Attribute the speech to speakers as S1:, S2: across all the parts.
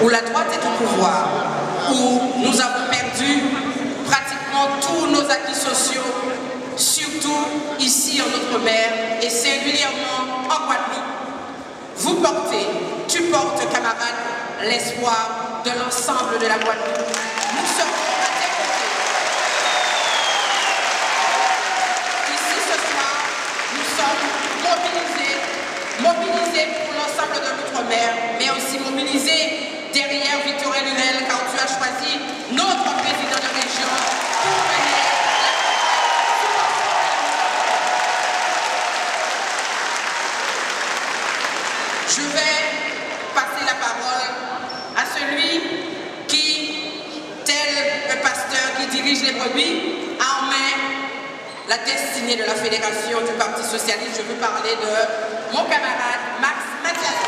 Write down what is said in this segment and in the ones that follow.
S1: où la droite est au pouvoir, où nous avons perdu pratiquement tous nos acquis sociaux, surtout ici en Outre-mer et singulièrement en Guadeloupe, vous portez, tu portes, camarades, l'espoir de l'ensemble de la Guadeloupe. Nous serons à tes côtés. Ici ce soir, nous sommes mobilisés pour l'ensemble de l'Outre-mer, mais aussi mobilisés derrière Victorin Lurel, car tu as choisi notre président de région pour venir. Je vais passer la parole à celui qui, tel un pasteur qui dirige les brebis, a en main la destinée de la Fédération du Parti Socialiste. Je veux parler de mon camarade Max Mathias.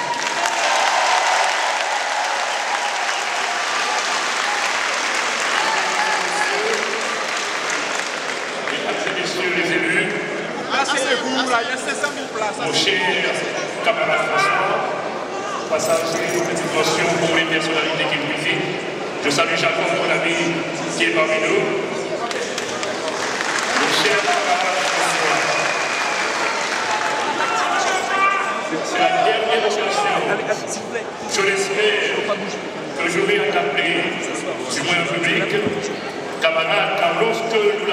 S2: Mon cher camarade François, passager aux petites mentions pour les personnalités qui nous visitent. Je salue Jacob, mon ami, qui est parmi nous. Mon cher camarade François, c'est la dernière occasion, je l'espère, que je vais t'appeler, du moins en public, camarade, car lorsque nous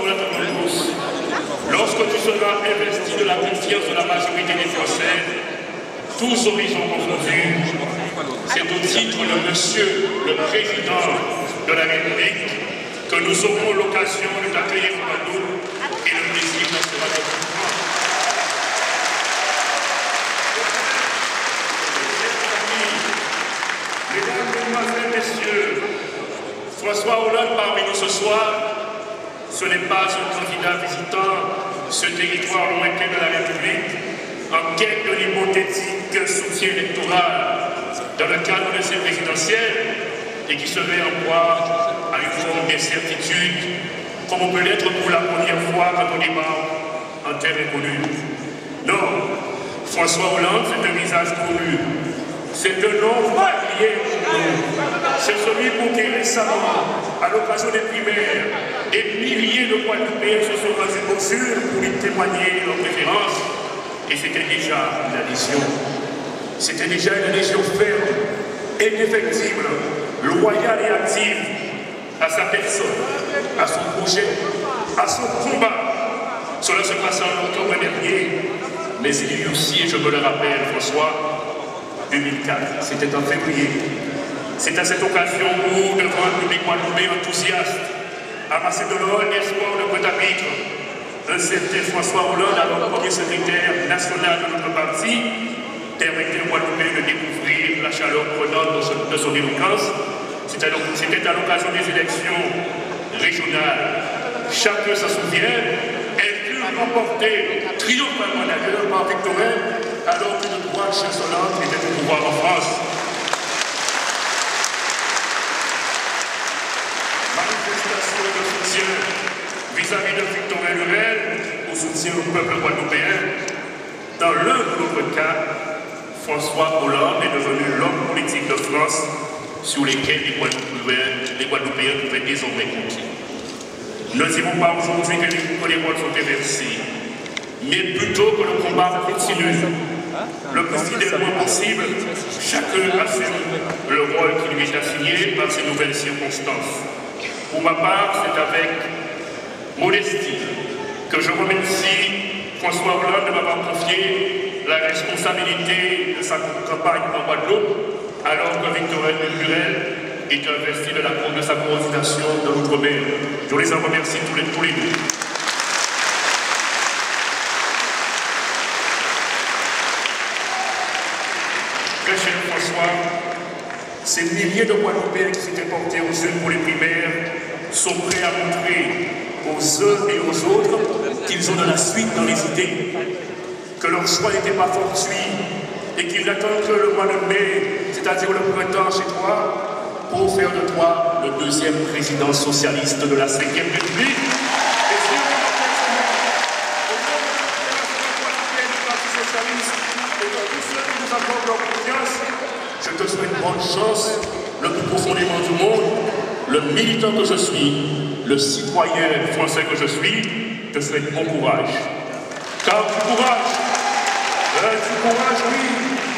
S2: l'attendons tous, lorsque tu seras investi de la confiance de la majorité des Français, tous horizons confondus, c'est au titre de Monsieur le Président de la République que nous aurons l'occasion de t'accueillir pour nous et le plaisir d'en sera de vous. Mesdames, Mesdemoiselles, Messieurs, François Hollande parmi nous ce soir, ce n'est pas un candidat visitant ce territoire lointain de la République en quête de l'hypothétique soutien électoral dans le cadre de ces présidentielles et qui serait en proie à une forme d'incertitude comme on peut l'être pour la première fois quand on débarque en terre inconnue. Non, François Hollande, c'est un visage connu. C'est un nom familier pour nous. C'est celui pour qui récemment, à l'occasion des primaires, des milliers de Guadeloupéens se sont rendus aux urnes pour lui témoigner leur préférence. Et c'était déjà une adhésion. C'était déjà une adhésion ferme, indéfectible, loyale et active à sa personne, à son projet, à son combat. Cela se passe en octobre dernier, mais il y a eu aussi, et je me le rappelle, François, 2004, c'était en février. C'est à cette occasion où, devant un public guadeloupéen enthousiaste, amassé de l'or et d'espoir de Pointe-à-Pitre, un certain François Hollande, alors premier secrétaire national de notre parti, permettait aux Guadeloupéens de découvrir la chaleur prenante de son éloquence. C'était à l'occasion des élections régionales. Chacun s'en souvient, elle fut remportée triomphalement d'ailleurs par Victorin, alors qu'une droite chancelante était au pouvoir en France. Manifestation de soutien vis-à-vis de Victorin Lurel au soutien au peuple guadeloupéen. Dans l'un ou l'autre cas, François Hollande est devenu l'homme politique de France sur lesquels les Guadeloupéens pouvaient désormais compter. Ne dirons pas aujourd'hui que les rôles sont inversés, mais plutôt que le combat continue. Le plus fidèlement possible, chacun assume le rôle qui lui est assigné par ces nouvelles circonstances. Pour ma part, c'est avec modestie que je remercie François Hollande de m'avoir confié la responsabilité de sa campagne en Guadeloupe, alors que Victorin Lurel est investi de sa coordination de l'outre-mer. Je les en remercie tous les deux. Très cher François, ces milliers de Guadeloupéens qui s'étaient portés aux urnes pour les primaires sont prêts à montrer aux uns et aux autres qu'ils ont de la suite dans les idées, que leur choix n'était pas fortuit et qu'ils n'attendent que le mois de mai, c'est-à-dire le printemps chez toi, pour faire de toi le deuxième président socialiste de la 5e République. Je te souhaite bonne chance, le plus profondément du monde, le militant que je suis, le citoyen français que je suis, te souhaite bon courage. Car du courage, oui,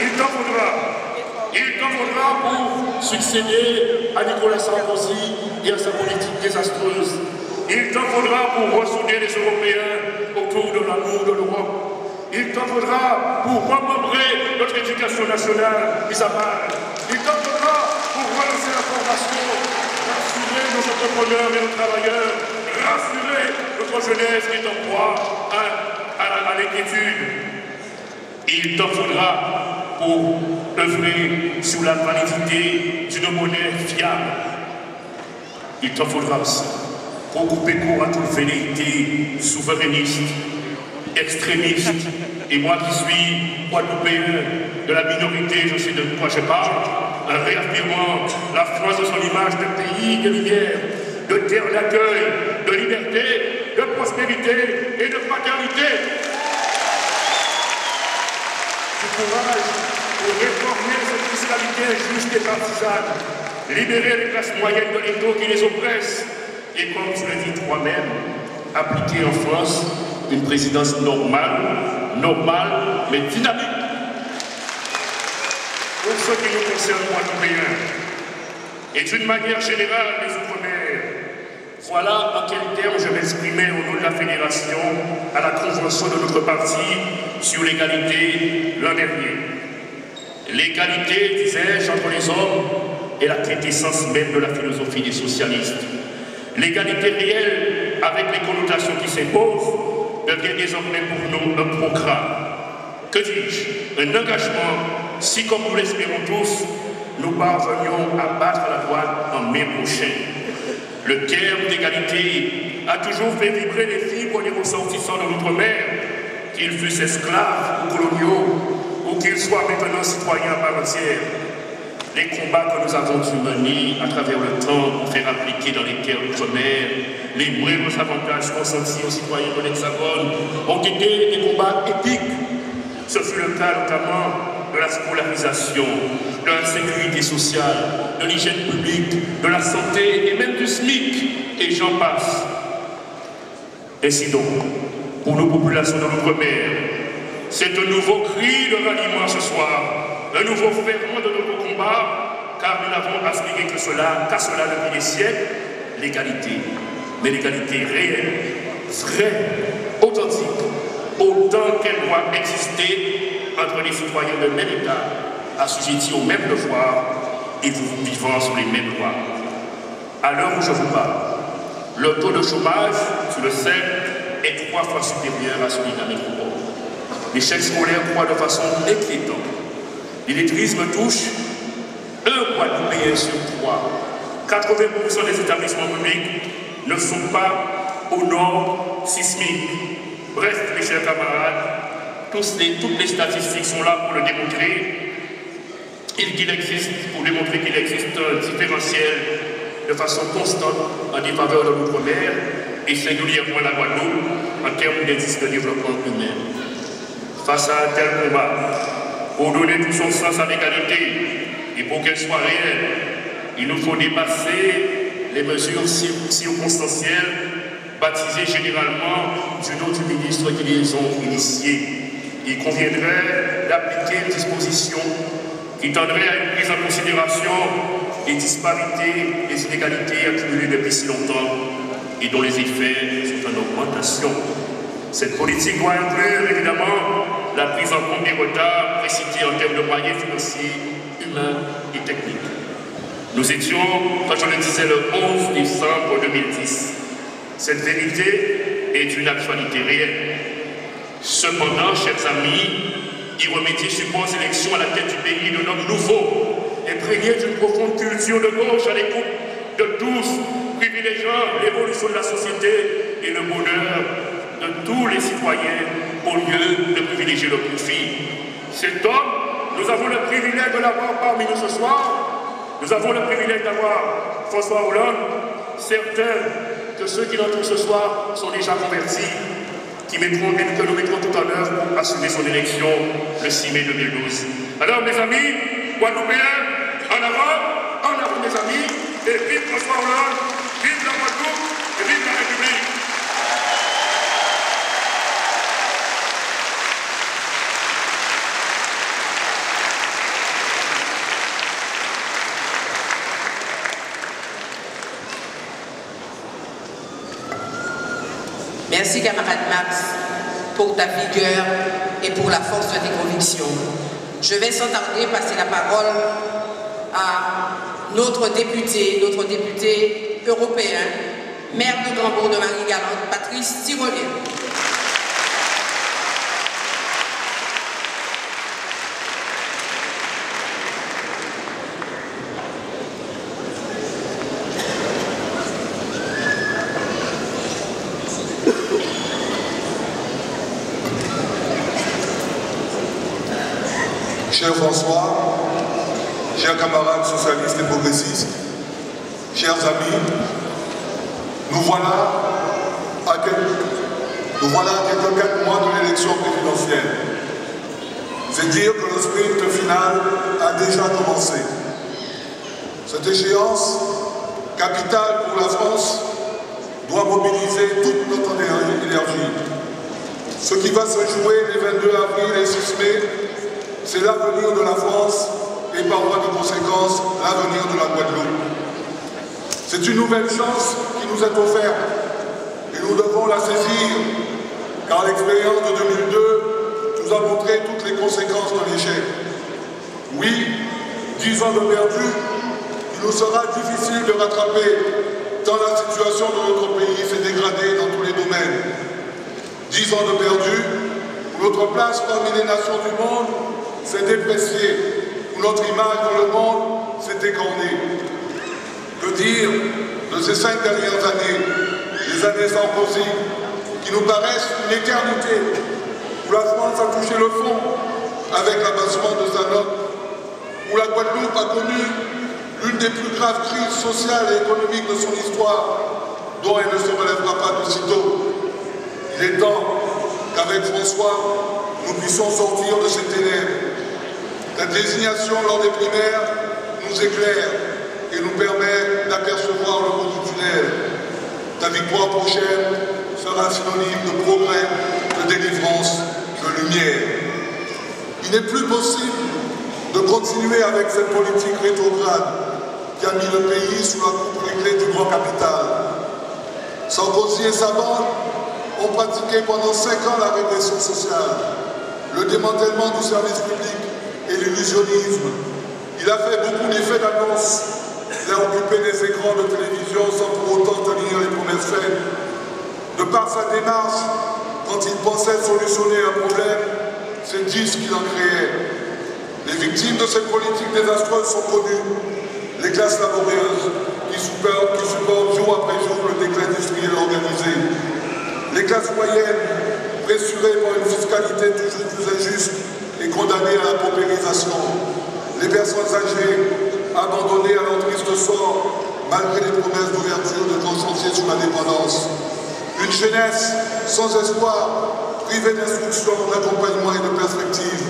S2: il t'en faudra. Il t'en faudra pour succéder à Nicolas Sarkozy et à sa politique désastreuse. Il t'en faudra pour ressouder les Européens autour de l'amour de l'Europe. Il t'en faudra pour remembrer notre éducation nationale mise à mal. Il t'en faudra pour relancer la formation, rassurer nos entrepreneurs et nos travailleurs, rassurer notre jeunesse qui est en proie à l'inquiétude. Il t'en faudra pour œuvrer sur la validité d'une monnaie fiable. Il t'en faudra aussi pour couper court à toute velléité souverainiste, extrémiste. Et moi qui suis guadeloupéen de la minorité, je sais de quoi je parle, en réaffirmant la France de son image de pays de lumière, de terre d'accueil, de liberté, de prospérité et de fraternité. Du courage pour réformer cette fiscalité juste et partisane, libérer les classes moyennes de l'étau qui les oppressent, et comme tu le dis toi-même, appliquer en France une présidence normale, mais dynamique. Pour ce qui nous concerne, guadeloupéens, et d'une manière générale les Outre-mer, voilà en quels termes je m'exprimais au nom de la Fédération à la convention de notre parti sur l'égalité l'an dernier. L'égalité, disais-je, entre les hommes est la quintessence même de la philosophie des socialistes. L'égalité réelle, avec les connotations qui s'imposent, devient désormais pour nous un programme. Que dis-je? Un engagement, si comme nous l'espérons tous, nous parvenions à battre la droite en mai prochain. Le terme d'égalité a toujours fait vibrer les fibres des ressortissants de notre mère, qu'ils fussent esclaves ou coloniaux, ou qu'ils soient maintenant citoyens à part entière. Les combats que nous avons dû mener à travers le temps pour faire appliquer dans les terres d'outre-mer les moindres avantages consentis aux citoyens de l'Hexagone ont été des combats épiques. Ce fut le cas notamment de la scolarisation, de la sécurité sociale, de l'hygiène publique, de la santé et même du SMIC, et j'en passe. Ainsi donc, pour nos populations de l'outre-mer, c'est un nouveau cri de ralliement ce soir, un nouveau ferment de notre combat, car nous n'avons aspiré qu'à cela depuis des siècles, l'égalité. Mais l'égalité réelle, vraie, authentique, autant qu'elle doit exister entre les citoyens de même État, assujettis aux mêmes devoirs et vivant sous les mêmes lois. À l'heure où je vous parle, le taux de chômage, tu le sais, est 3 fois supérieur à celui de la métropole. L'échec scolaire croît de façon inquiétante. L'illettrisme touche 1 Guadeloupéen sur 3. 80% des établissements publics ne sont pas aux normes sismiques. Bref, mes chers camarades, toutes les statistiques sont là pour le démontrer. Pour démontrer qu'il existe un différentiel de façon constante en défaveur de l'outre-mer et singulièrement la Guadeloupe en termes d'indice de développement humain. Face à un tel combat, pour donner tout son sens à l'égalité et pour qu'elle soit réelle, il nous faut dépasser les mesures circonstancielles baptisées généralement du nom du ministre qui les ont initiées. Il conviendrait d'appliquer une disposition qui tendrait à une prise en considération des disparités, des inégalités accumulées depuis si longtemps et dont les effets sont en augmentation. Cette politique doit inclure évidemment la prise en compte des retards précités en termes de moyens financiers, humains et techniques. Nous étions, quand je le disais, le 11 décembre 2010. Cette vérité est une actualité réelle. Cependant, chers amis, y remédier suppose l'élection à la tête du pays d'un homme nouveau, imprégné d'une profonde culture de gauche à l'écoute de tous, privilégiant l'évolution de la société et le bonheur de tous les citoyens au lieu de privilégier le profit. Cet homme, nous avons le privilège de l'avoir parmi nous ce soir. Nous avons le privilège d'avoir François Hollande. Certains de ceux qui l'entourent ce soir sont déjà convertis, que nous mettrons tout en œuvre pour assumer son élection le 6 mai 2012. Alors, mes amis, Guadeloupéens, en avant mes amis, et vive François Hollande, vive la Guadeloupe et vive la République.
S1: Merci camarade Max pour ta vigueur et pour la force de tes convictions. Je vais sans tarder passer la parole à notre député européen, maire de Grandbourg de Marie-Galante, Patrice Tirolien.
S3: Cher François, chers camarades socialistes et progressistes, chers amis, nous voilà à quelques 4 mois de l'élection présidentielle. C'est dire que le sprint final a déjà commencé. Cette échéance, capitale pour la France, doit mobiliser toute notre énergie. Ce qui va se jouer les 22 avril et 6 mai, c'est l'avenir de la France et par voie de conséquence, l'avenir de la Guadeloupe. C'est une nouvelle chance qui nous est offerte et nous devons la saisir, car l'expérience de 2002 nous a montré toutes les conséquences de l'échec. Oui, 10 ans de perdu, il nous sera difficile de rattraper tant la situation de notre pays s'est dégradée dans tous les domaines. 10 ans de perdu, où notre place parmi les nations du monde s'est dépréciée, où notre image dans le monde s'est écornée. Que dire de ces 5 dernières années, les années sans Sarkozy, qui nous paraissent une éternité, où la France a touché le fond avec l'abaissement de sa note, où la Guadeloupe a connu l'une des plus graves crises sociales et économiques de son histoire, dont elle ne se relèvera pas de sitôt. Il est temps qu'avec François, nous puissions sortir de ces ténèbres. Ta désignation lors des primaires nous éclaire et nous permet d'apercevoir le bout du tunnel. Ta victoire prochaine sera synonyme de progrès, de délivrance, de lumière. Il n'est plus possible de continuer avec cette politique rétrograde qui a mis le pays sous la coupe réglée du grand capital. Sarkozy et sa bande ont pratiqué pendant 5 ans la régression sociale, le démantèlement du service public et l'illusionnisme. Il a fait beaucoup d'effets d'annonce. Il a occupé des écrans de télévision sans pour autant tenir les promesses faites. De par sa démarche, quand il pensait solutionner un problème, c'est 10 qu'il en créait. Les victimes de cette politique désastreuse sont connues. Les classes laborieuses qui supportent jour après jour le déclin industriel organisé. Les classes moyennes, pressurées par une fiscalité toujours plus injuste et condamnées à la paupérisation. Les personnes âgées, abandonnées à leur triste sort, malgré les promesses d'ouverture de grands chantiers sur la dépendance. Une jeunesse sans espoir, privée d'instruction, d'accompagnement et de perspective.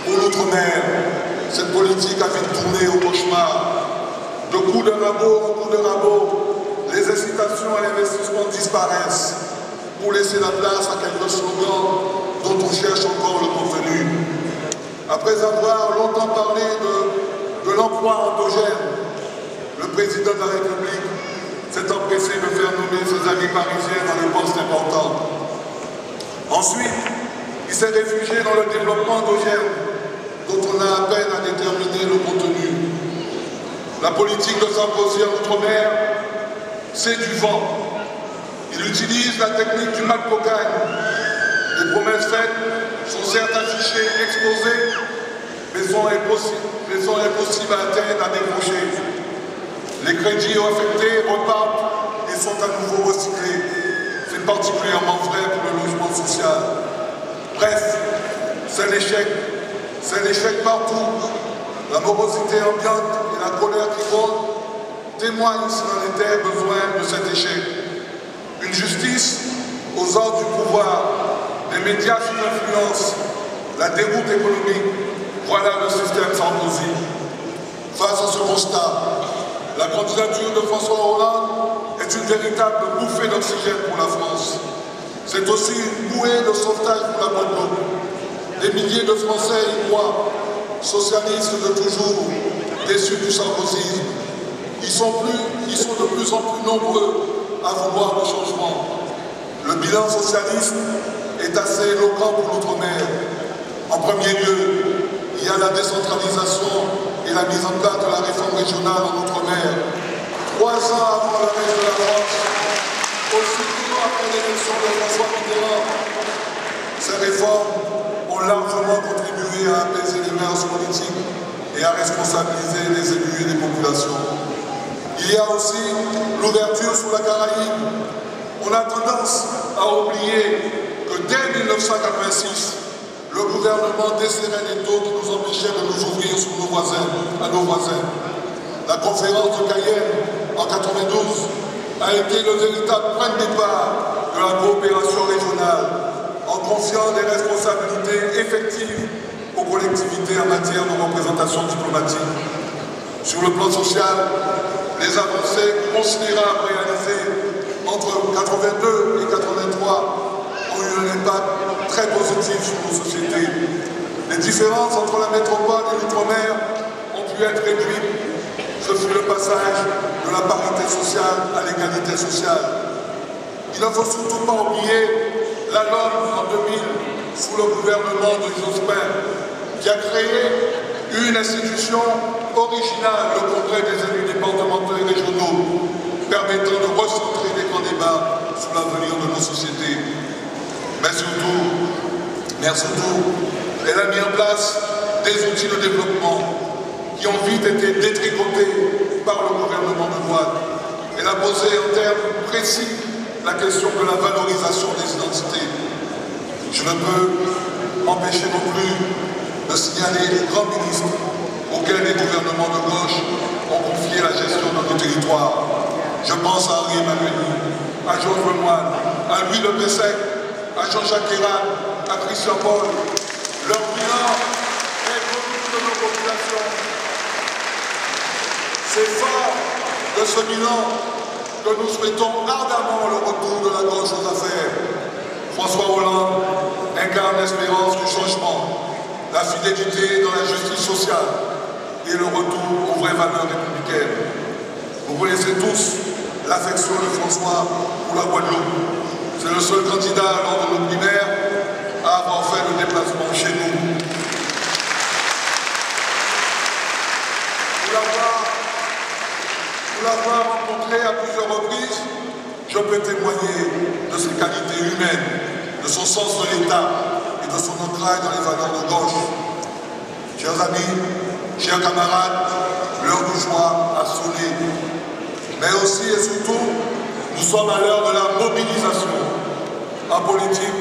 S3: Pour l'outre-mer, cette politique a vite tourné au cauchemar. De coup de rabot en coup de rabot, les incitations à l'investissement disparaissent pour laisser la place à quelques slogans dont on cherche encore le contenu. Après avoir longtemps parlé de l'emploi endogène, le président de la République s'est empressé de faire nommer ses amis parisiens dans les postes importants. Ensuite, il s'est réfugié dans le développement endogène, dont on a à peine à déterminer le contenu. La politique de Sarkozy en Outre-mer, c'est du vent. Il utilise la technique du Mac-Pocagne. Les promesses faites sont certes affichées, exposées, mais sont impossibles à atteindre, à décrocher. Les crédits affectés repartent et sont à nouveau recyclés. C'est particulièrement vrai pour le logement social. Bref, c'est l'échec. C'est l'échec partout. La morosité ambiante et la colère qui gronde témoignent, s'il en était besoin, de cet échec. Une justice aux ordres du pouvoir, des médias sous influence, la déroute économique, Voilà le système Sarkozy. Face à ce constat, la candidature de François Hollande est une véritable bouffée d'oxygène pour la France. C'est aussi une bouée de sauvetage pour la Guadeloupe. Des milliers de Français y croient, socialistes de toujours, déçus du sarkozysme. Ils sont de plus en plus nombreux à vouloir le changement. Le bilan socialiste est assez éloquent pour l'outre-mer. En premier lieu, il y a la décentralisation et la mise en place de la réforme régionale en outre-mer. 3 ans avant l'arrêt de la France, aussitôt après l'élection de François Mitterrand, ces réformes ont largement contribué à apaiser les mœurs politiques et à responsabiliser les élus et les populations. Il y a aussi l'ouverture sur la Caraïbe. On a tendance à oublier que dès 1986, le gouvernement desserrait les taux qui nous empêchaient de nous ouvrir sur à nos voisins. La conférence de Cayenne en 1992 a été le véritable point de départ de la coopération régionale, en confiant des responsabilités effectives aux collectivités en matière de représentation diplomatique. Sur le plan social, les avancées considérables réalisées entre 1982 et 1983 ont eu un impact très positif sur nos sociétés. Les différences entre la métropole et l'outre-mer ont pu être réduites. Ce fut le passage de la parité sociale à l'égalité sociale. Il ne faut surtout pas oublier la LOM en 2000 sous le gouvernement de Jospin, qui a créé une institution originale, le Congrès des élus départementaux et régionaux, permettant de recentrer les grands débats sur l'avenir de nos sociétés. Mais surtout, elle a mis en place des outils de développement qui ont vite été détricotés par le gouvernement de droite. Elle a posé en termes précis la question de la valorisation des identités. Je ne peux m'empêcher non plus de signaler les grands ministres auxquels les gouvernements de gauche ont confié la gestion de nos territoires. Je pense à Henri Emmanuel, à Georges Lemoine, à Louis Le Pessec, à Jean-Jacques Ayrault, à Christian Paul. Leur bilan est connu de nos populations. C'est fort de ce bilan que nous souhaitons ardemment le retour de la gauche aux affaires. François Hollande incarne l'espérance du changement, la fidélité dans la justice sociale et le retour aux vraies valeurs républicaines. Vous connaissez tous l'affection de François pour la Guadeloupe. C'est le seul candidat lors de nos primaires à avoir fait le déplacement chez nous. Pour l'avoir rencontré à plusieurs reprises, je peux témoigner de ses qualités humaines, de son sens de l'État et de son ancrage dans les valeurs de gauche. Chers amis, chers camarades, l'heure du choix a sonné. Mais aussi et surtout, nous sommes à l'heure de la mobilisation. En politique,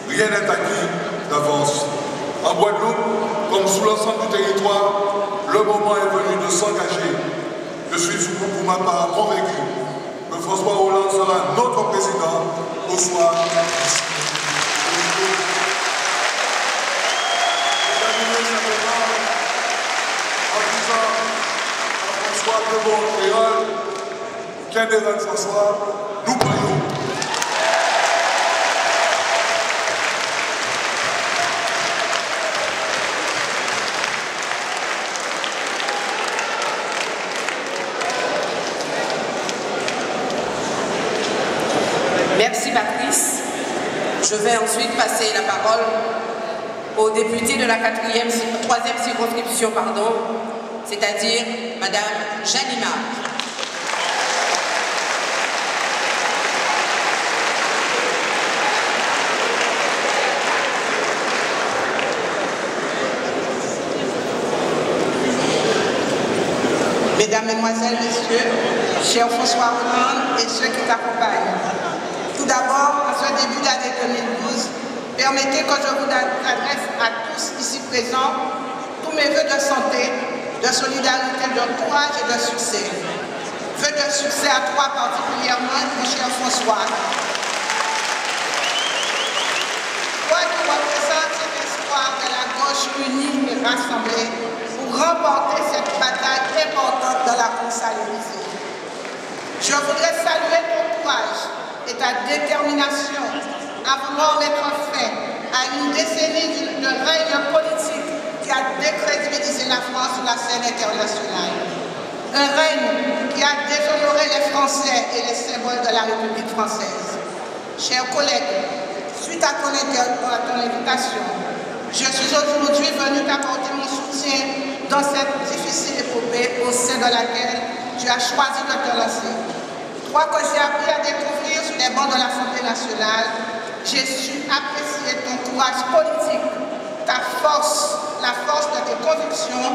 S3: rien n'est acquis d'avance. En Guadeloupe, comme sous l'ensemble du territoire, le moment est venu de s'engager. Je suis pour ma part convaincu que François Hollande sera notre président au soir. En disant à François de Montréal, Caméron François, nous croyons.
S1: Merci Patrice. Je vais ensuite passer la parole au député de la 3e circonscription, c'est-à-dire Madame Janima.
S4: Mesdames, Mesdemoiselles, Messieurs, chers François Hollande et ceux qui t'accompagnent. Tout d'abord, en ce début d'année 2012, permettez que je vous adresse à tous ici présents tous mes vœux de santé, de solidarité, de courage et de succès. Vœux de succès à toi particulièrement, mon cher François. Toi qui représentes cet espoir victoire de la gauche unie et rassemblée pour remporter cette bataille importante dans la course à l'Élysée. Je voudrais saluer ton courage et ta détermination à vouloir mettre fin à une décennie de règne politique qui a décrédibilisé la France sur la scène internationale. Un règne qui a déshonoré les Français et les symboles de la République française. Chers collègues, suite à ton invitation, je suis aujourd'hui venu t'apporter mon soutien dans cette difficile épopée au sein de laquelle tu as choisi de te lancer. Toi que j'ai appris à découvrir sur les bancs de l'Assemblée nationale, j'ai su apprécier ton courage politique, ta force, la force de tes convictions,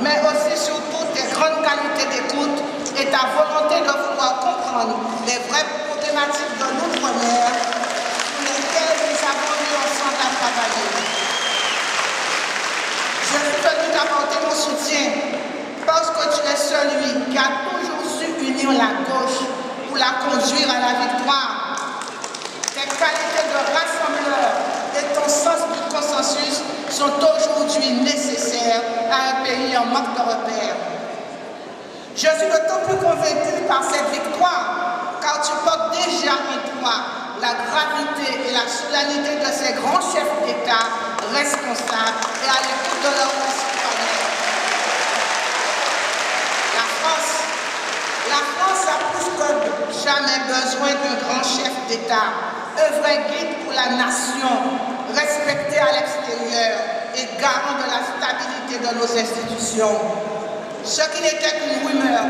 S4: mais aussi surtout tes grandes qualités d'écoute et ta volonté de vouloir comprendre les vraies problématiques de l'outre-mer sur lesquelles nous avons eu ensemble à travailler. Je suis venu t'apporter mon soutien parce que tu es celui qui a toujours su unir la gauche pour la conduire à la victoire. Tes qualités de rassembleur et ton sens du consensus sont aujourd'hui nécessaires à un pays en manque de repères. Je suis d'autant plus convaincu par cette victoire, car tu portes déjà en toi la gravité et la solennité de ces grands chefs d'État responsables et à l'écoute de leurs concitoyens. La France a plus que jamais besoin d'un grand chef d'État, un vrai guide pour la nation, respecté à l'extérieur et garant de la stabilité de nos institutions. Ce qui n'était qu'une rumeur,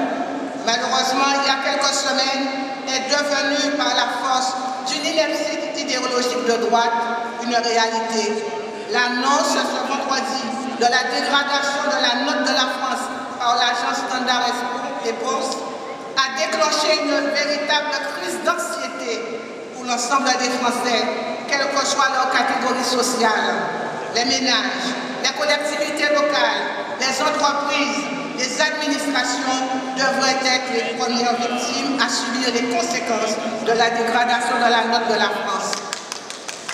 S4: malheureusement, il y a quelques semaines, est devenu par la force d'une inertie idéologique de droite une réalité. L'annonce ce vendredi de la dégradation de la note de la France par l'agence Standard & Poor's a déclenché une véritable crise d'anxiété pour l'ensemble des Français, quelle que soit leur catégorie sociale. Les ménages, les collectivités locales, les entreprises, les administrations devraient être les premières victimes à subir les conséquences de la dégradation de la note de la France.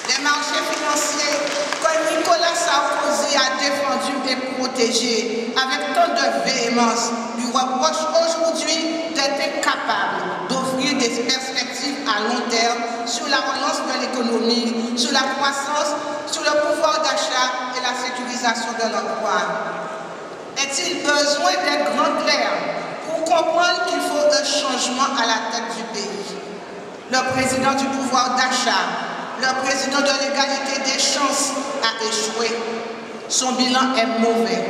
S4: Les marchés financiers que Nicolas Sarkozy a défendus et protégés avec tant de véhémence lui reprochent aujourd'hui d'être incapable d'offrir des perspectives à long terme sur la relance de l'économie, sur la croissance, sur le pouvoir d'achat et la sécurisation de l'emploi. Est-il besoin d'être grand clair pour comprendre qu'il faut un changement à la tête du pays? Le président du pouvoir d'achat, le président de l'égalité des chances a échoué. Son bilan est mauvais.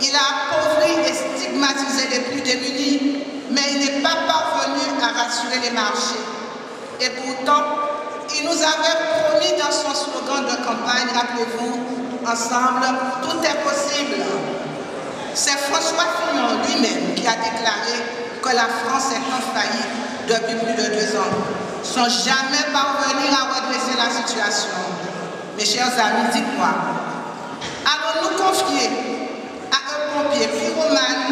S4: Il a appauvri et stigmatisé les plus démunis, mais il n'est pas parvenu à rassurer les marchés. Et pourtant, il nous avait promis dans son slogan de campagne, rappelez-vous, ensemble, tout est possible. C'est François Fillon lui-même qui a déclaré que la France est en faillite depuis plus de 2 ans, sans jamais parvenir à redresser la situation. Mes chers amis, dites-moi, allons-nous confier à un pompier pyromane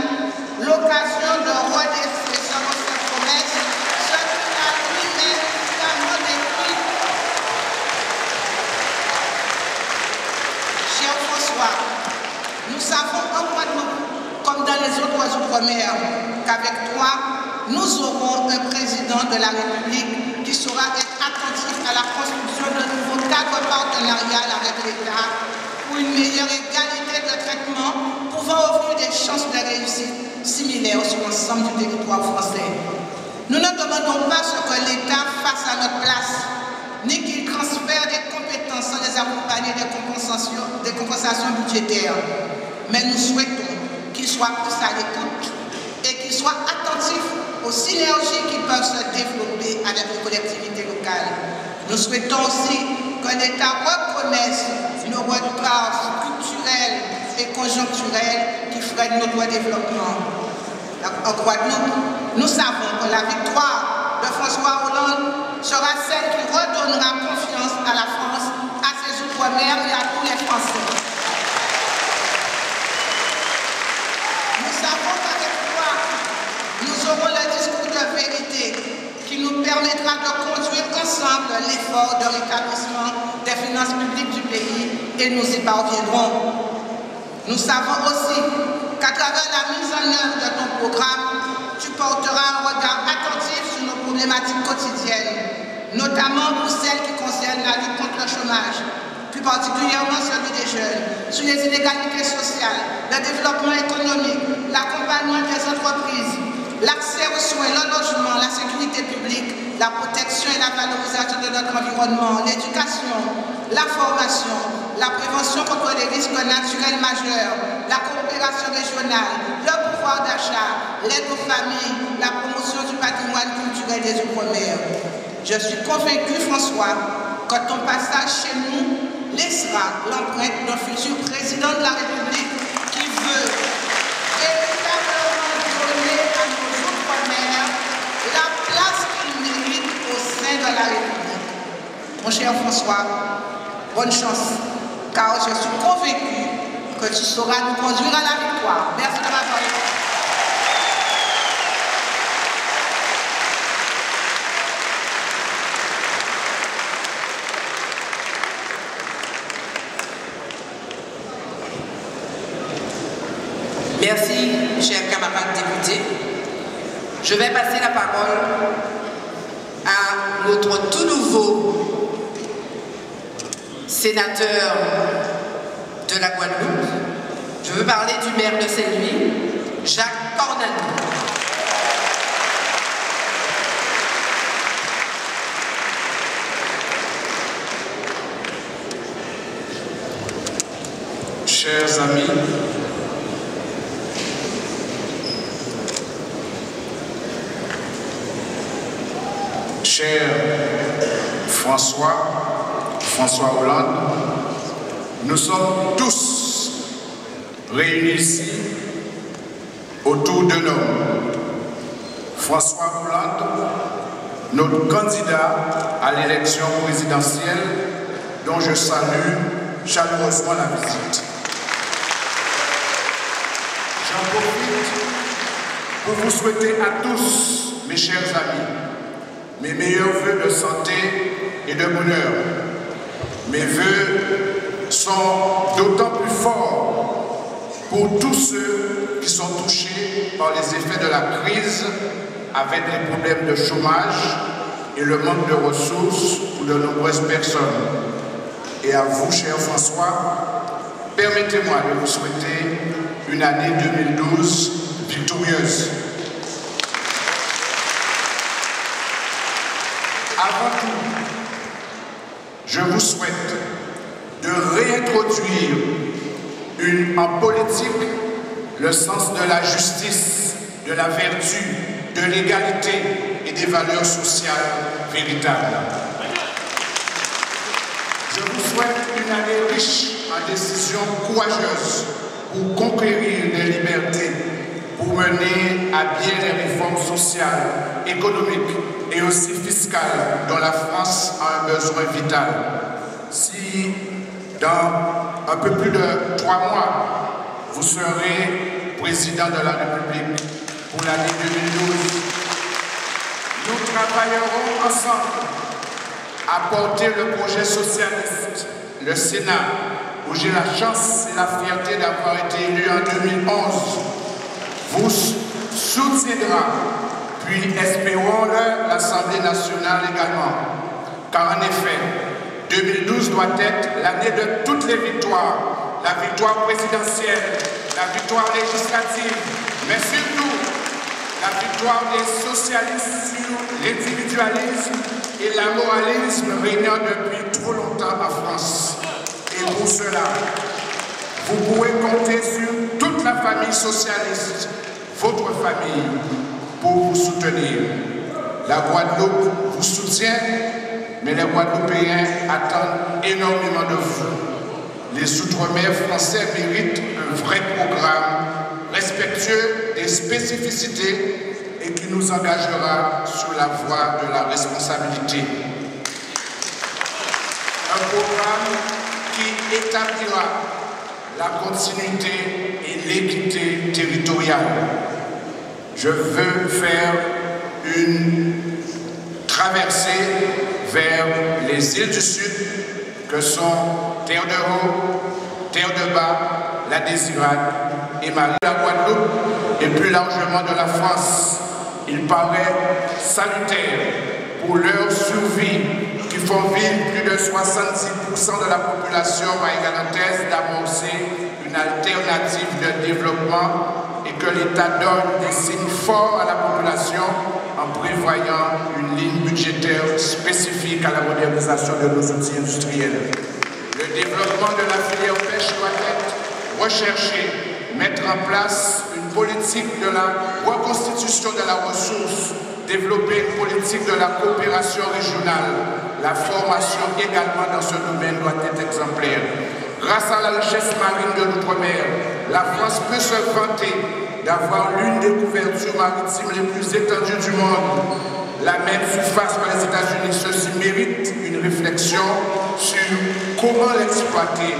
S4: l'occasion de redresser selon ses promesses ce qu'il a lui-même finalement détruit? Cher François, nous savons en Guadeloupe, comme dans les autres outre-mer, qu'avec toi, nous aurons un président de la République qui saura être attentif à la construction de nouveaux cadres partenariales avec l'État pour une meilleure égalité de traitement pouvant offrir des chances de réussite similaires sur l'ensemble du territoire français. Nous ne demandons pas ce que l'État fasse à notre place, ni qu'il transfère des compétences sans les accompagner des compensations budgétaires. Mais nous souhaitons qu'il soit plus à l'écoute et qu'il soit attentif aux synergies qui peuvent se développer avec les collectivités locales. Nous souhaitons aussi que l'État reconnaisse nos retards structurels et conjoncturels qui freinent notre développement. En Guadeloupe, nous savons que la victoire de François Hollande sera celle qui redonnera confiance à la France, à ses outre-mer et à tous les Français. Nous savons qu'avec toi, nous aurons le discours de vérité qui nous permettra de conduire ensemble l'effort de rétablissement des finances publiques du pays et nous y parviendrons. Nous savons aussi qu'à travers la mise en œuvre de ton programme, tu porteras un regard attentif sur nos problématiques quotidiennes, notamment pour celles qui concernent la lutte contre le chômage, plus particulièrement celui des jeunes, sur les inégalités sociales, le développement économique, l'accompagnement des entreprises, l'accès aux soins, le logement, la sécurité publique, la protection et la valorisation de notre environnement, l'éducation, la formation, la prévention contre les risques naturels majeurs, la coopération régionale, le pouvoir d'achat, l'aide aux familles, la promotion du patrimoine culturel des Outre-mer. Je suis convaincu, François, que ton passage chez nous laissera l'empreinte d'un futur président de la République qui veut véritablement donner à nos Outre-mer la place qu'ils méritent au sein de la République. Mon cher François, bonne chance, car je suis convaincu que tu sauras nous conduire à la victoire. Merci de ma parole.
S1: Merci, chers camarades députés. Je vais passer la parole à notre tout nouveau sénateur de la Guadeloupe. Je veux parler du maire de Saint-Louis, Jacques Cornadou.
S5: Chers amis, cher François Hollande, nous sommes tous réunis ici autour d'un homme, François Hollande, notre candidat à l'élection présidentielle dont je salue chaleureusement la visite. J'en profite pour vous souhaiter à tous, mes chers amis, mes meilleurs vœux de santé et de bonheur. Mes vœux sont d'autant plus forts pour tous ceux qui sont touchés par les effets de la crise avec les problèmes de chômage et le manque de ressources pour de nombreuses personnes. Et à vous, cher François, permettez-moi de vous souhaiter une année 2012 victorieuse. Avant tout, je vous souhaite de réintroduire en politique le sens de la justice, de la vertu, de l'égalité et des valeurs sociales véritables. Je vous souhaite une année riche en décisions courageuses pour conquérir les libertés, pour mener à bien les réformes sociales, économiques et aussi fiscales dont la France a un besoin vital. Si dans un peu plus de 3 mois, vous serez président de la République pour l'année 2012, nous travaillerons ensemble à porter le projet socialiste, le Sénat, où j'ai la chance et la fierté d'avoir été élu en 2011, vous soutiendra, puis espérons-le, l'Assemblée nationale également. Car en effet, 2012 doit être l'année de toutes les victoires, la victoire présidentielle, la victoire législative, mais surtout la victoire des socialistes sur l'individualisme et l'amoralisme régnant depuis trop longtemps en France. Et pour cela, vous pouvez compter sur toute la famille socialiste, votre famille, pour vous soutenir. La Guadeloupe vous soutient, mais les Guadeloupéens attendent énormément de vous. Les Outre-mer français méritent un vrai programme respectueux des spécificités et qui nous engagera sur la voie de la responsabilité. Un programme qui établira la continuité et l'équité territoriale. Je veux faire une traverser vers les îles du Sud que sont Terre de Haut, Terre de Bas, La Désirade et Marie la Guadeloupe et plus largement de la France. Il paraît salutaire pour leur survie qui font vivre plus de 70% de la population maïgalantèse d'amorcer une alternative de développement et que l'État donne des signes forts à la population en prévoyant une ligne budgétaire spécifique à la modernisation de nos outils industriels. Le développement de la filière pêche doit être recherché, mettre en place une politique de la reconstitution de la ressource, développer une politique de la coopération régionale. La formation également dans ce domaine doit être exemplaire. Grâce à la richesse marine de l'outre-mer, la France peut se vanter d'avoir l'une des couvertures maritimes les plus étendues du monde. La même surface que les États-Unis, ceci mérite une réflexion sur comment l'exploiter.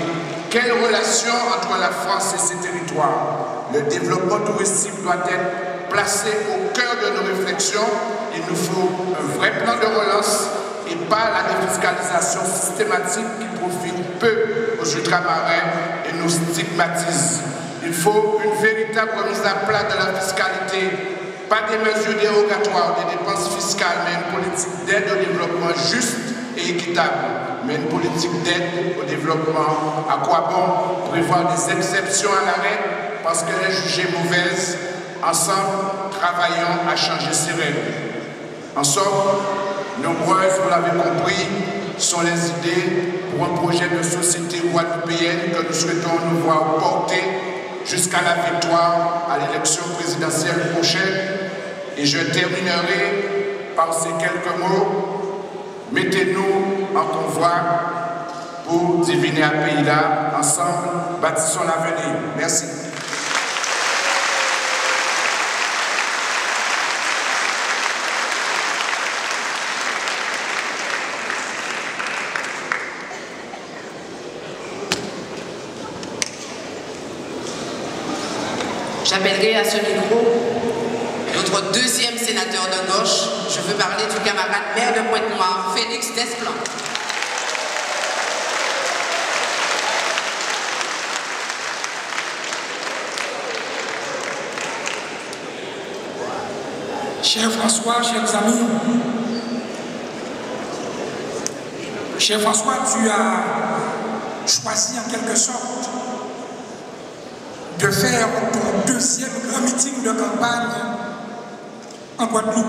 S5: Quelle relation entre la France et ses territoires? Le développement touristique doit être placé au cœur de nos réflexions. Il nous faut un vrai plan de relance et pas la défiscalisation systématique qui profite peu aux ultramarins et nous stigmatise. Il faut une véritable remise à plat de la fiscalité, pas des mesures dérogatoires, des dépenses fiscales, mais une politique d'aide au développement juste et équitable. Mais une politique d'aide au développement, à quoi bon prévoir des exceptions à l'arrêt parce qu'elle est jugée mauvaise? Ensemble, travaillons à changer ces règles. En somme, nombreuses, vous l'avez compris, sont les idées pour un projet de société guadeloupéenne que nous souhaitons nous voir porter jusqu'à la victoire à l'élection présidentielle prochaine. Et je terminerai par ces quelques mots. Mettez-nous en convoi pour diviner un pays là. Ensemble, bâtissons l'avenir. Merci.
S1: J'appellerai à ce micro notre deuxième sénateur de gauche. Je veux parler du camarade maire de Pointe-Noire, Félix Desplan.
S6: Cher François, chers amis, cher François, tu as choisi en quelque sorte de faire ton deuxième grand meeting de campagne en Guadeloupe,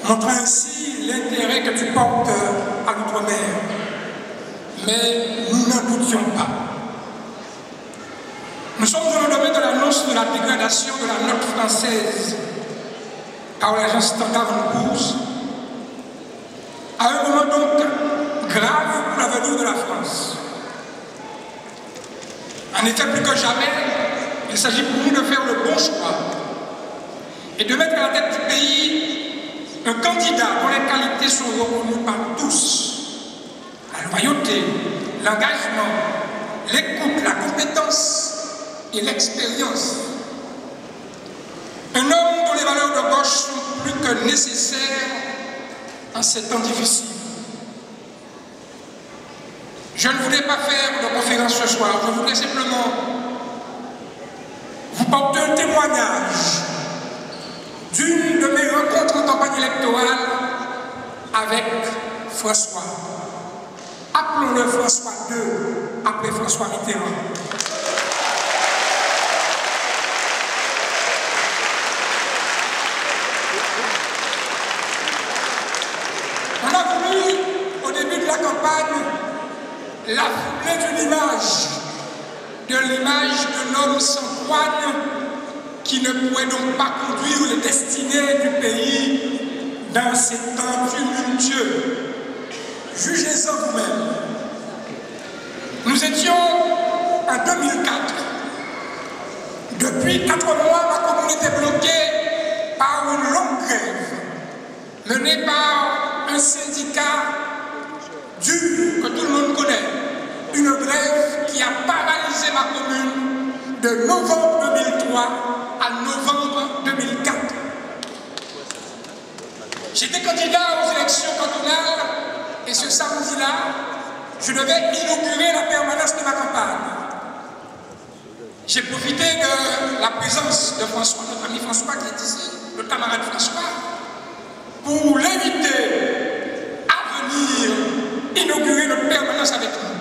S6: montrant ainsi l'intérêt que tu portes à l'outre-mer. Mais nous n'en doutions pas. Nous sommes dans le domaine de l'annonce de la dégradation de la note française par l'agence Standard & Poor's, à un moment donc grave pour l'avenir de la France. En effet, plus que jamais, il s'agit pour nous de faire le bon choix et de mettre à la tête du pays un candidat dont les qualités sont reconnues par tous. La loyauté, l'engagement, l'écoute, la compétence et l'expérience. Un homme dont les valeurs de gauche sont plus que nécessaires en ces temps difficiles. Je ne voulais pas faire de conférence ce soir, je voulais simplement vous porter un témoignage d'une de mes rencontres en campagne électorale avec François. Appelons-le François II, après François Mitterrand. On a voulu, au début de la campagne, la foulée d'une image, de l'image de l'homme sans poigne qui ne pouvait donc pas conduire les destinées du pays dans ces temps tumultueux. Jugez-en vous-même. Nous étions en 2004. Depuis 4 mois, ma commune était bloquée par une longue grève menée par un syndicat dur que tout le monde connaît. Une grève qui a paralysé ma commune de novembre 2003 à novembre 2004. J'étais candidat aux élections cantonales et ce samedi-là, je devais inaugurer la permanence de ma campagne. J'ai profité de la présence de François, notre ami François qui est ici, le camarade François, pour l'inviter à venir inaugurer notre permanence avec nous.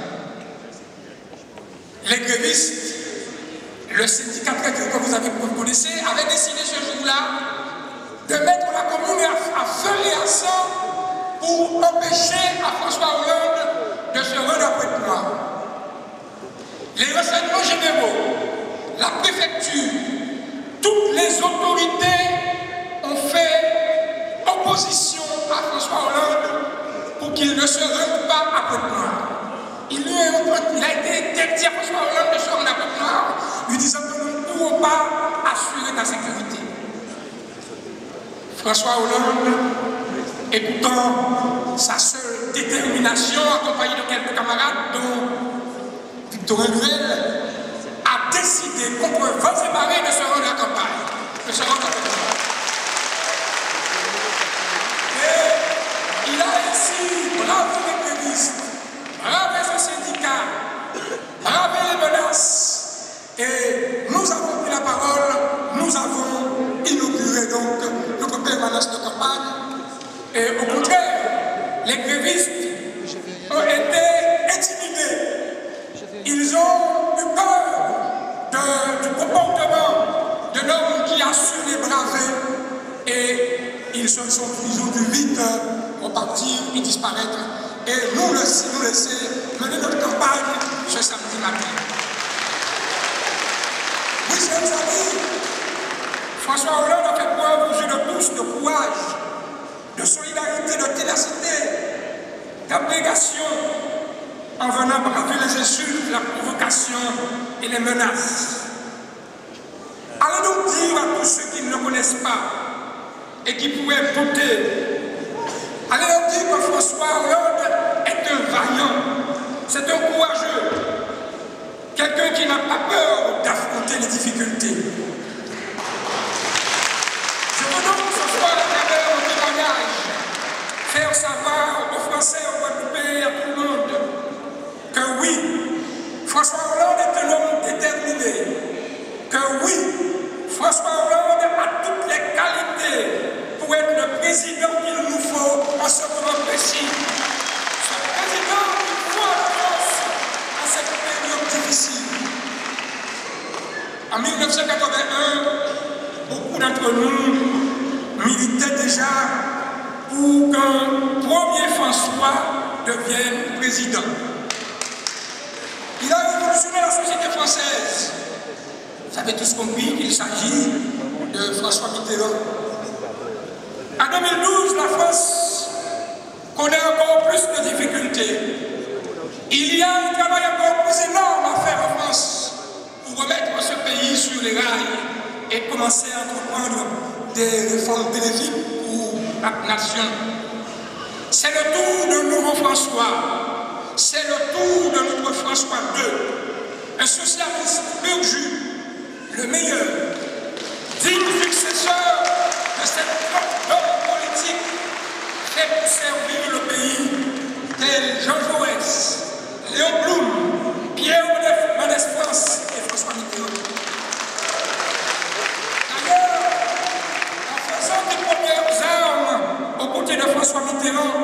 S6: Les grévistes, le syndicat que vous avez connaissé, avaient décidé ce jour-là de mettre la commune à feu et à sang pour empêcher à François Hollande de se rendre à Pointe-Noire. Les renseignements généraux, la préfecture, toutes les autorités ont fait opposition à François Hollande pour qu'il ne se rende pas à Pointe-Noire. Il a été interdit à François Hollande de se rendre à Pointe-Noire, lui disant que nous ne pouvons pas assurer ta sécurité. François Hollande, écoutant sa seule détermination, accompagné de quelques camarades, dont Victorin Luel, a décidé contre vents et marées de se rendre à la campagne, de se rendre à Pointe-Noire. Et il a ainsi bravé les grévistes, bravé ce syndicat, bravé les menaces, et nous avons pris la parole, nous avons inauguré donc notre permanence de campagne. Et au contraire, les grévistes ont été intimidés. Ils ont eu peur du comportement de l'homme qui a su les braver et ils ont dû vite repartir et disparaître. Et nous laisser mener notre campagne ce samedi matin. Oui, chers amis, François Hollande a fait preuve aux yeux de tous de courage, de solidarité, de ténacité, d'abnégation, en venant braver les insultes, la provocation et les menaces. Allez donc dire à tous ceux qui ne le connaissent pas et qui pourraient douter, allez leur dire que François Hollande est un vaillant, c'est un courageux, quelqu'un qui n'a pas peur d'affronter les difficultés. Je veux donc ce soir à travers mon témoignage faire savoir aux Français, aux Guadeloupéens et à tout le monde que oui, François Hollande est un homme déterminé, que oui, François Hollande a toutes les qualités pour être le président qu'il nous faut en ce moment précis. Ce président qu'il faut à la France en cette période difficile. En 1981, beaucoup d'entre nous militaient déjà pour qu'un premier François devienne président. Il a révolutionné la société française. Vous avez tous compris qu'il s'agit de François Mitterrand. En 2012, la France connaît encore plus de difficultés. Il y a un travail encore plus énorme à faire en France pour remettre ce pays sur les rails et commencer à entreprendre des réformes bénéfiques pour la nation. C'est le tour de nouveau François. C'est le tour de notre François II, un socialiste pur jus, le meilleur, digne successeur de cette forte d'homme politique fait pour servir le pays, tel Jean Jaurès, Léon Blum, Pierre Mendès France et François Mitterrand. D'ailleurs, en faisant des premières armes aux côtés de François Mitterrand,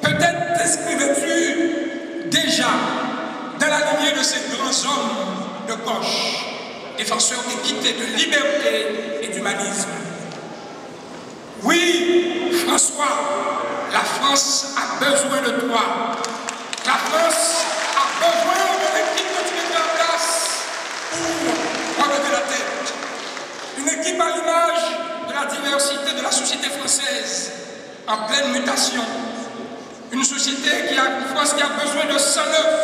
S6: peut-être t'inscrivais-tu déjà dans la lignée de ces grands hommes de gauche, défenseurs d'équité, de liberté et d'humanisme. Oui, François, la France a besoin de toi. La France a besoin de l'équipe que tu mets en place pour relever la tête. Une équipe à l'image de la diversité de la société française, en pleine mutation. Une société une France qui a besoin de sang neuf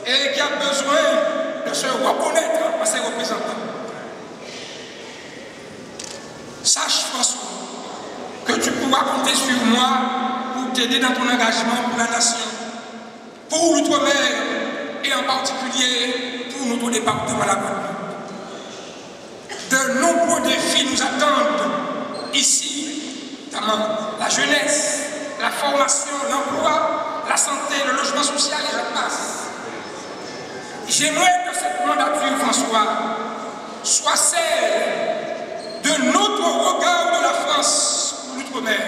S6: et qui a besoin de se reconnaître à ses représentants. Sache, François, que tu pourras compter sur moi pour t'aider dans ton engagement pour la nation, pour l'outre-mer et en particulier pour notre département la Guadeloupe. De nombreux défis nous attendent ici, dans notamment la jeunesse, la formation, l'emploi, la santé, le logement social et j'en passe. J'aimerais que cette mandature, François, soit celle de notre regard de la France pour l'outre-mer,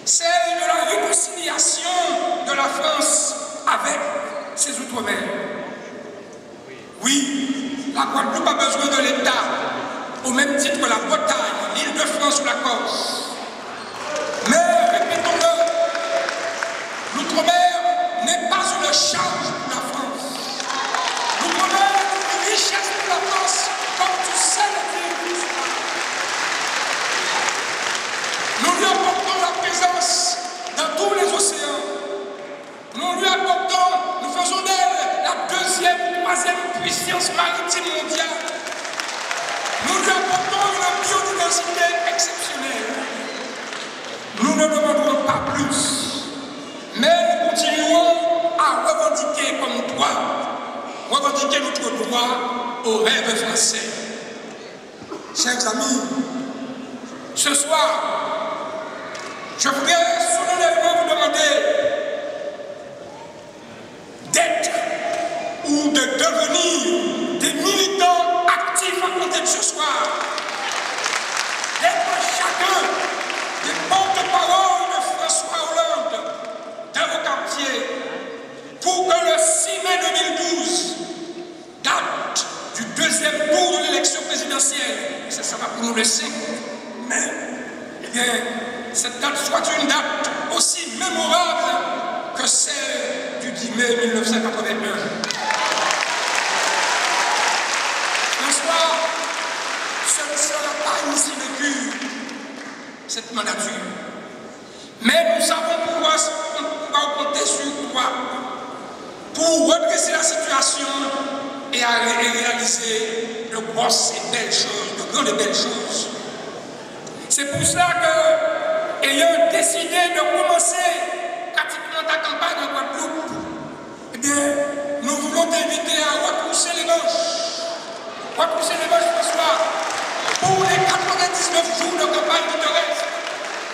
S6: celle de la réconciliation de la France avec ses outre-mer. Oui, la Guadeloupe a besoin de l'État, au même titre que la Bretagne, l'Île-de-France ou la Corse. Mais, répétons-le, l'outre-mer n'est pas une charge pour la France. L'outre-mer est une richesse pour la France, comme tu sais le dire. Nous lui apportons la présence dans tous les océans. Nous lui apportons, nous faisons d'elle la deuxième, troisième puissance maritime mondiale. Nous lui apportons une biodiversité exceptionnelle. Nous ne demanderons pas plus, mais nous continuons à revendiquer comme toi, revendiquer notre droit au rêve français. Chers amis, ce soir, je voudrais solennellement vous demander d'être ou de devenir des militants actifs à compter de ce soir, d'être chacun des porte-parole de François Hollande dans vos quartiers pour que le 6 mai 2012, date du deuxième tour de l'élection présidentielle, et ce sera pour nous le 5 mai, eh bien, cette date soit une date aussi mémorable que celle du 10 mai 1981. François, ce ne sera pas une sinecure, cette mandature. Mais nous savons pouvoir compter sur toi pour redresser la situation et réaliser de grosses et belles choses, de grandes et belles choses. C'est pour cela que, ayant décidé de commencer pratiquement ta campagne en Guadeloupe, eh bien, nous voulons t'inviter à retrousser les manches. Retrousser les manches, François, pour les 99 jours de campagne qui te restent,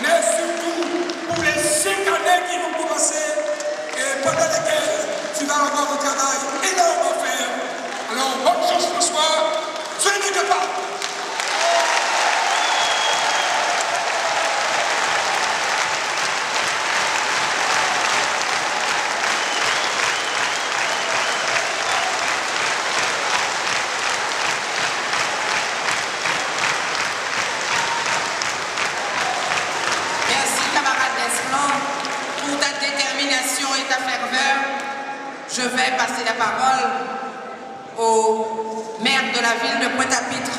S6: mais surtout pour les 5 années qui vont commencer et pendant lesquelles tu vas avoir un travail énorme à faire. Alors, bonne chance, François, ne t'inquiète pas.
S1: Et ta ferveur, je vais passer la parole au maire de la ville de Pointe-à-Pitre,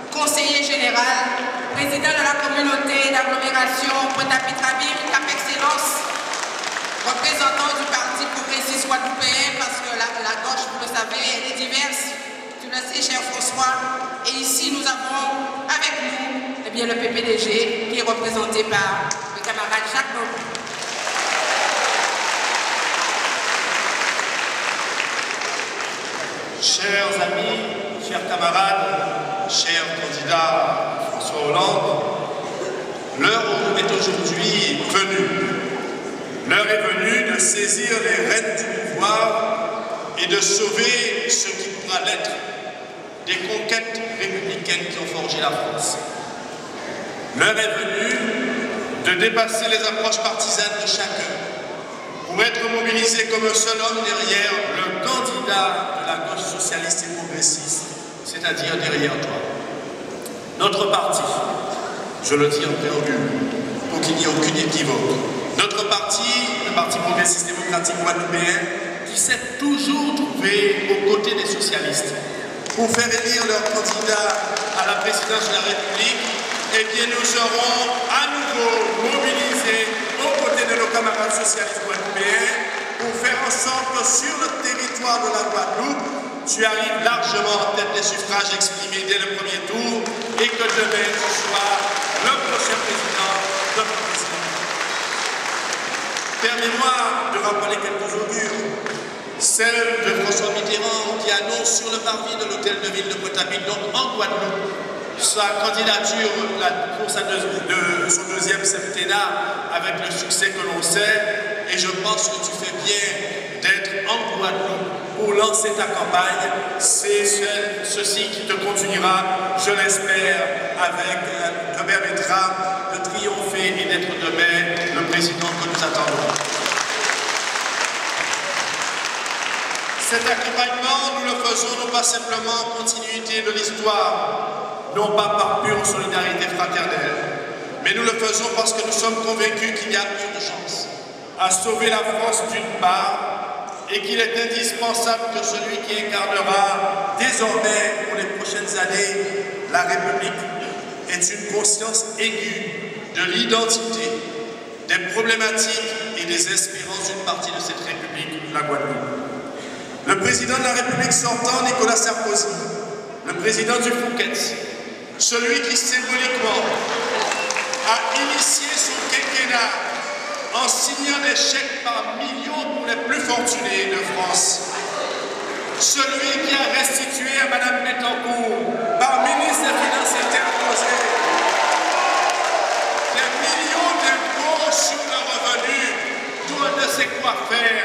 S1: conseiller général, président de la communauté d'agglomération Pointe-à-Pitre-Abir, Cap Excellence, représentant du parti progressiste guadeloupéen, parce que la gauche, vous le savez, elle est diverse, tu le sais, cher François, et ici nous avons avec nous eh bien, le PPDG qui est représenté par le camarade Jacques Bobou.
S7: Chers amis, chers camarades, chers candidats François Hollande, l'heure est aujourd'hui venue. L'heure est venue de saisir les rênes du pouvoir et de sauver ce qui pourra l'être des conquêtes républicaines qui ont forgé la France. L'heure est venue de dépasser les approches partisanes de chacun pour être mobilisé comme un seul homme derrière le candidat de la gauche socialiste et progressiste, c'est-à-dire derrière toi. Notre parti, je le dis en préambule, pour qu'il n'y ait aucune équivoque, notre parti, le Parti progressiste démocratique guadeloupéen, qui s'est toujours trouvé aux côtés des socialistes pour faire élire leur candidat à la présidence de la République, eh bien nous serons à nouveau mobilisés aux côtés de nos camarades socialistes guadeloupéens pour faire en sorte que sur le territoire de la Guadeloupe, tu arrives largement en tête des suffrages exprimés dès le premier tour et que demain tu sois le prochain président de notre président. Permets-moi de rappeler quelques augures. Celle de François Mitterrand qui annonce sur le parvis de l'hôtel de ville de Pointe-à-Pitre, donc en Guadeloupe, sa candidature pour son deuxième septennat avec le succès que l'on sait, et je pense que tu fais bien d'être en Guadeloupe pour lancer ta campagne. C'est ceci qui te conduira, je l'espère, te permettra de triompher et d'être demain le président que nous attendons. Cet accompagnement, nous le faisons non pas simplement en continuité de l'histoire, non pas par pure solidarité fraternelle, mais nous le faisons parce que nous sommes convaincus qu'il y a urgence à sauver la France d'une part, et qu'il est indispensable que celui qui incarnera désormais pour les prochaines années la République ait une conscience aiguë de l'identité, des problématiques et des espérances d'une partie de cette République, la Guadeloupe. Le président de la République sortant, Nicolas Sarkozy, le président du Fouquet, celui qui symboliquement a initié son quinquennat en signant des chèques par millions pour les plus fortunés de France, celui qui a restitué à Mme Bettencourt, par ministre des Finances interposé, des millions d'impôts sur le revenu, dont on ne sait quoi faire,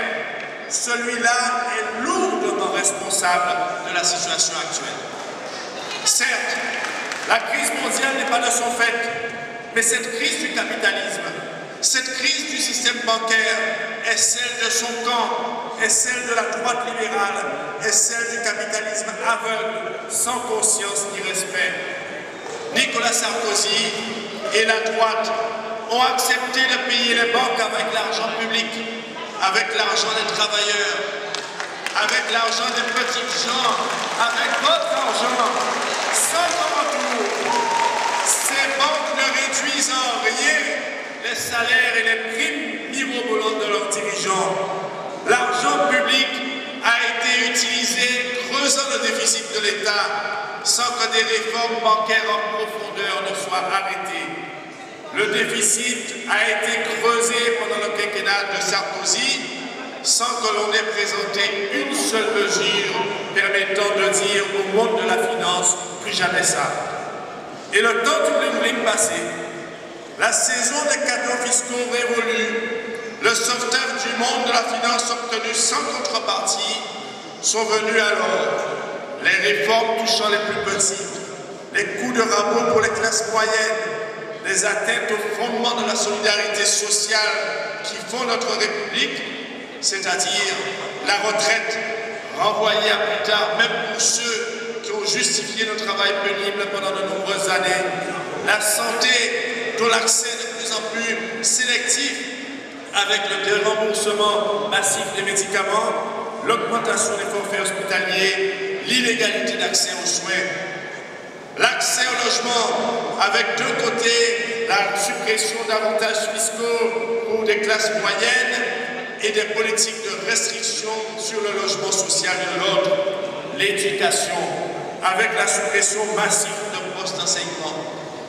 S7: celui-là est lourdement responsable de la situation actuelle. Certes, la crise mondiale n'est pas de son fait, mais cette crise du capitalisme, cette crise du système bancaire est celle de son camp, est celle de la droite libérale, est celle du capitalisme aveugle, sans conscience ni respect. Nicolas Sarkozy et la droite ont accepté de payer les banques avec l'argent public, avec l'argent des travailleurs, avec l'argent des petites gens, avec votre argent, sans retour. Ces banques ne réduisent en rien les salaires et les primes mirobolantes de leurs dirigeants. L'argent public a été utilisé creusant le déficit de l'État sans que des réformes bancaires en profondeur ne soient arrêtées. Le déficit a été creusé pendant le quinquennat de Sarkozy sans que l'on ait présenté une seule mesure permettant de dire au monde de la finance plus jamais ça. Et le temps du bling-bling passé, la saison des cadeaux fiscaux révolus, le sauvetage du monde de la finance obtenu sans contrepartie sont venus alors. Les réformes touchant les plus petits, les coups de rabot pour les classes moyennes, les atteintes au fondement de la solidarité sociale qui font notre République, c'est-à-dire la retraite renvoyée à plus tard, même pour ceux qui ont justifié le travail pénible pendant de nombreuses années, la santé dont l'accès est de plus en plus sélectif avec le déremboursement massif des médicaments, l'augmentation des forfaits hospitaliers, l'inégalité d'accès aux soins, l'accès au logement avec d'un côté la suppression d'avantages fiscaux pour des classes moyennes et des politiques de restriction sur le logement social de l'autre, l'éducation avec la suppression massive de postes d'enseignement.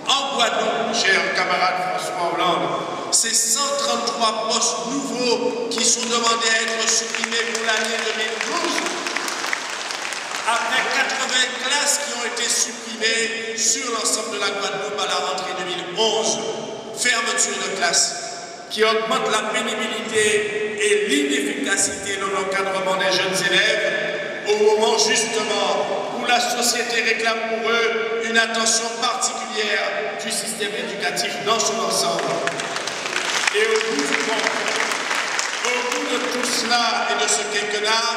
S7: En Guadeloupe, cher camarade François Hollande, c'est 133 postes nouveaux qui sont demandés à être supprimés pour l'année 2012, après 80 classes qui ont été supprimées sur l'ensemble de la Guadeloupe à la rentrée 2011. Fermeture de classes qui augmente la pénibilité et l'inefficacité de l'encadrement des jeunes élèves au moment justement où la société réclame pour eux une attention particulière du système éducatif dans son ensemble. Et au bout du compte, au bout de tout cela et de ce quinquennat,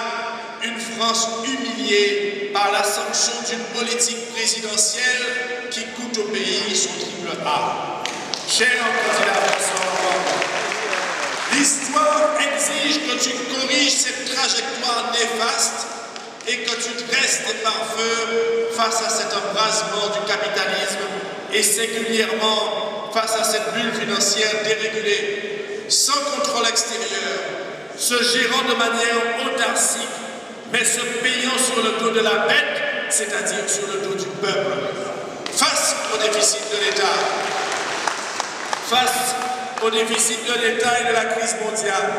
S7: une France humiliée par la sanction d'une politique présidentielle qui coûte au pays son triple A. Cher candidat François Hollande, l'histoire exige que tu corriges cette trajectoire néfaste et que tu dresses tes pare-feux face à cet embrasement du capitalisme et singulièrement face à cette bulle financière dérégulée, sans contrôle extérieur, se gérant de manière autarcique, mais se payant sur le dos de la bête, c'est-à-dire sur le dos du peuple. Face au déficit de l'État, face au déficit de l'État et de la crise mondiale,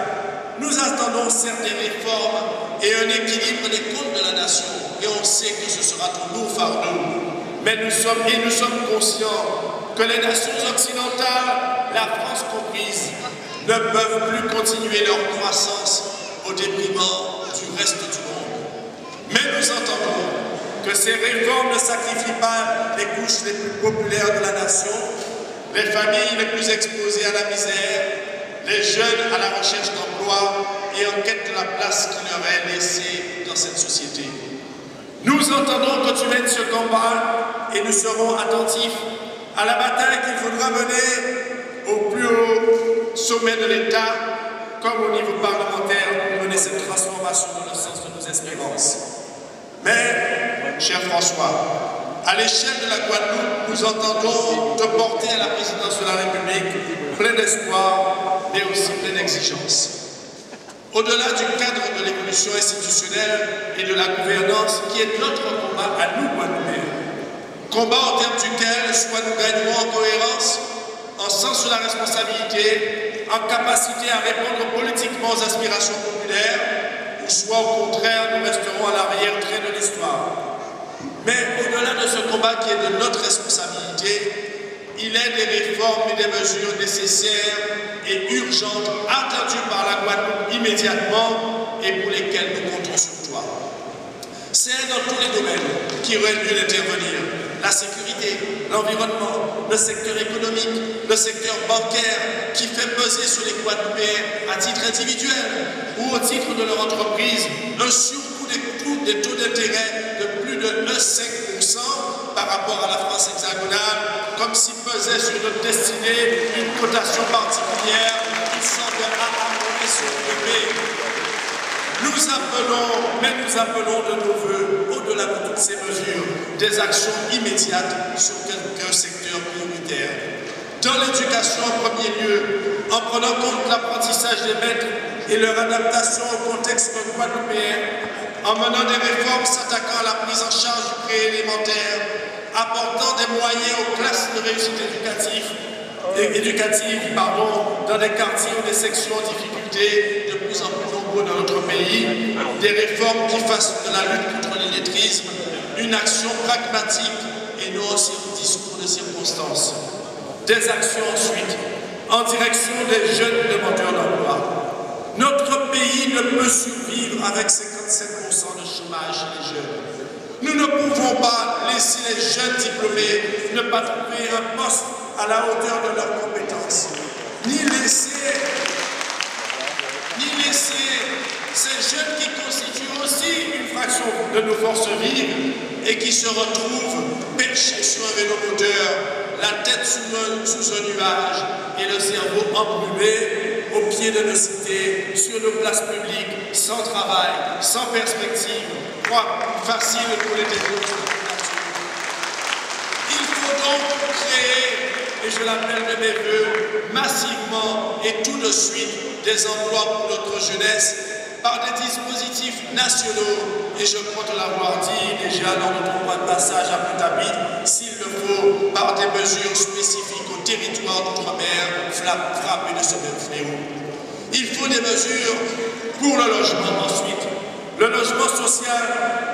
S7: nous attendons certes des réformes et un équilibre des comptes de la nation, et on sait que ce sera ton lourd fardeau. Mais nous sommes conscients que les nations occidentales, la France comprise, ne peuvent plus continuer leur croissance au détriment du reste du monde. Mais nous entendons que ces réformes ne sacrifient pas les couches les plus populaires de la nation, les familles les plus exposées à la misère, les jeunes à la recherche d'emploi et en quête de la place qui leur est laissée dans cette société. Nous entendons que tu mènes ce combat et nous serons attentifs à la bataille qu'il faudra mener au plus haut sommet de l'État comme au niveau parlementaire pour mener cette transformation dans le sens de nos espérances. Mais, cher François, à l'échelle de la Guadeloupe, nous entendons te porter à la présidence de la République plein d'espoir, mais aussi plein d'exigence. Au-delà du cadre de l'évolution institutionnelle et de la gouvernance, qui est notre combat à nous, Guadeloupéens, combat en termes duquel soit nous gagnerons en cohérence, en sens de la responsabilité, en capacité à répondre politiquement aux aspirations populaires, ou soit au contraire nous resterons à l'arrière-train de l'histoire. Mais au-delà de ce combat qui est de notre responsabilité, il est des réformes et des mesures nécessaires et urgentes attendues par la Guadeloupe immédiatement et pour lesquelles nous comptons sur toi. C'est dans tous les domaines qu'il aurait lieu d'intervenir. La sécurité, l'environnement, le secteur économique, le secteur bancaire qui fait peser sur les Guadeloupéens à titre individuel ou au titre de leur entreprise un surcoût des taux d'intérêt de plus de 1,5% par rapport à la France hexagonale, comme si pesait sur notre destinée une cotation particulière qui semble abandonner son bébé. Nous appelons de nos voeux, au-delà de toutes ces mesures, des actions immédiates sur quelques secteurs prioritaires. Dans l'éducation en premier lieu, en prenant compte l'apprentissage des maîtres et leur adaptation au contexte guadeloupéen, en menant des réformes s'attaquant à la prise en charge du préélémentaire, apportant des moyens aux classes de réussite éducative dans des quartiers ou des sections en difficulté de plus en plus nombreux dans notre pays, des réformes qui fassent de la lutte contre l'illettrisme une action pragmatique et non un discours de circonstance. Des actions ensuite en direction des jeunes demandeurs d'emploi. Notre pays ne peut survivre avec 57% de chômage chez les jeunes. Nous ne pouvons pas laisser les jeunes diplômés ne pas trouver un poste à la hauteur de leurs compétences, ni laisser ces jeunes qui constituent aussi une fraction de nos forces vives et qui se retrouvent perchés sur un vélo moteur, la tête sous un nuage et le cerveau embrumé au pied de nos cités, sur nos places publiques, sans travail, sans perspective, facile pour les développements. Il faut donc créer, et je l'appelle de mes voeux, massivement et tout de suite des emplois pour notre jeunesse par des dispositifs nationaux, et je crois te l'avoir dit déjà dans notre point de passage à Pointe-à-Pitre, s'il le faut, par des mesures spécifiques au territoire d'outre-mer frappé de ce même fléau. Il faut des mesures pour le logement ensuite. Le logement social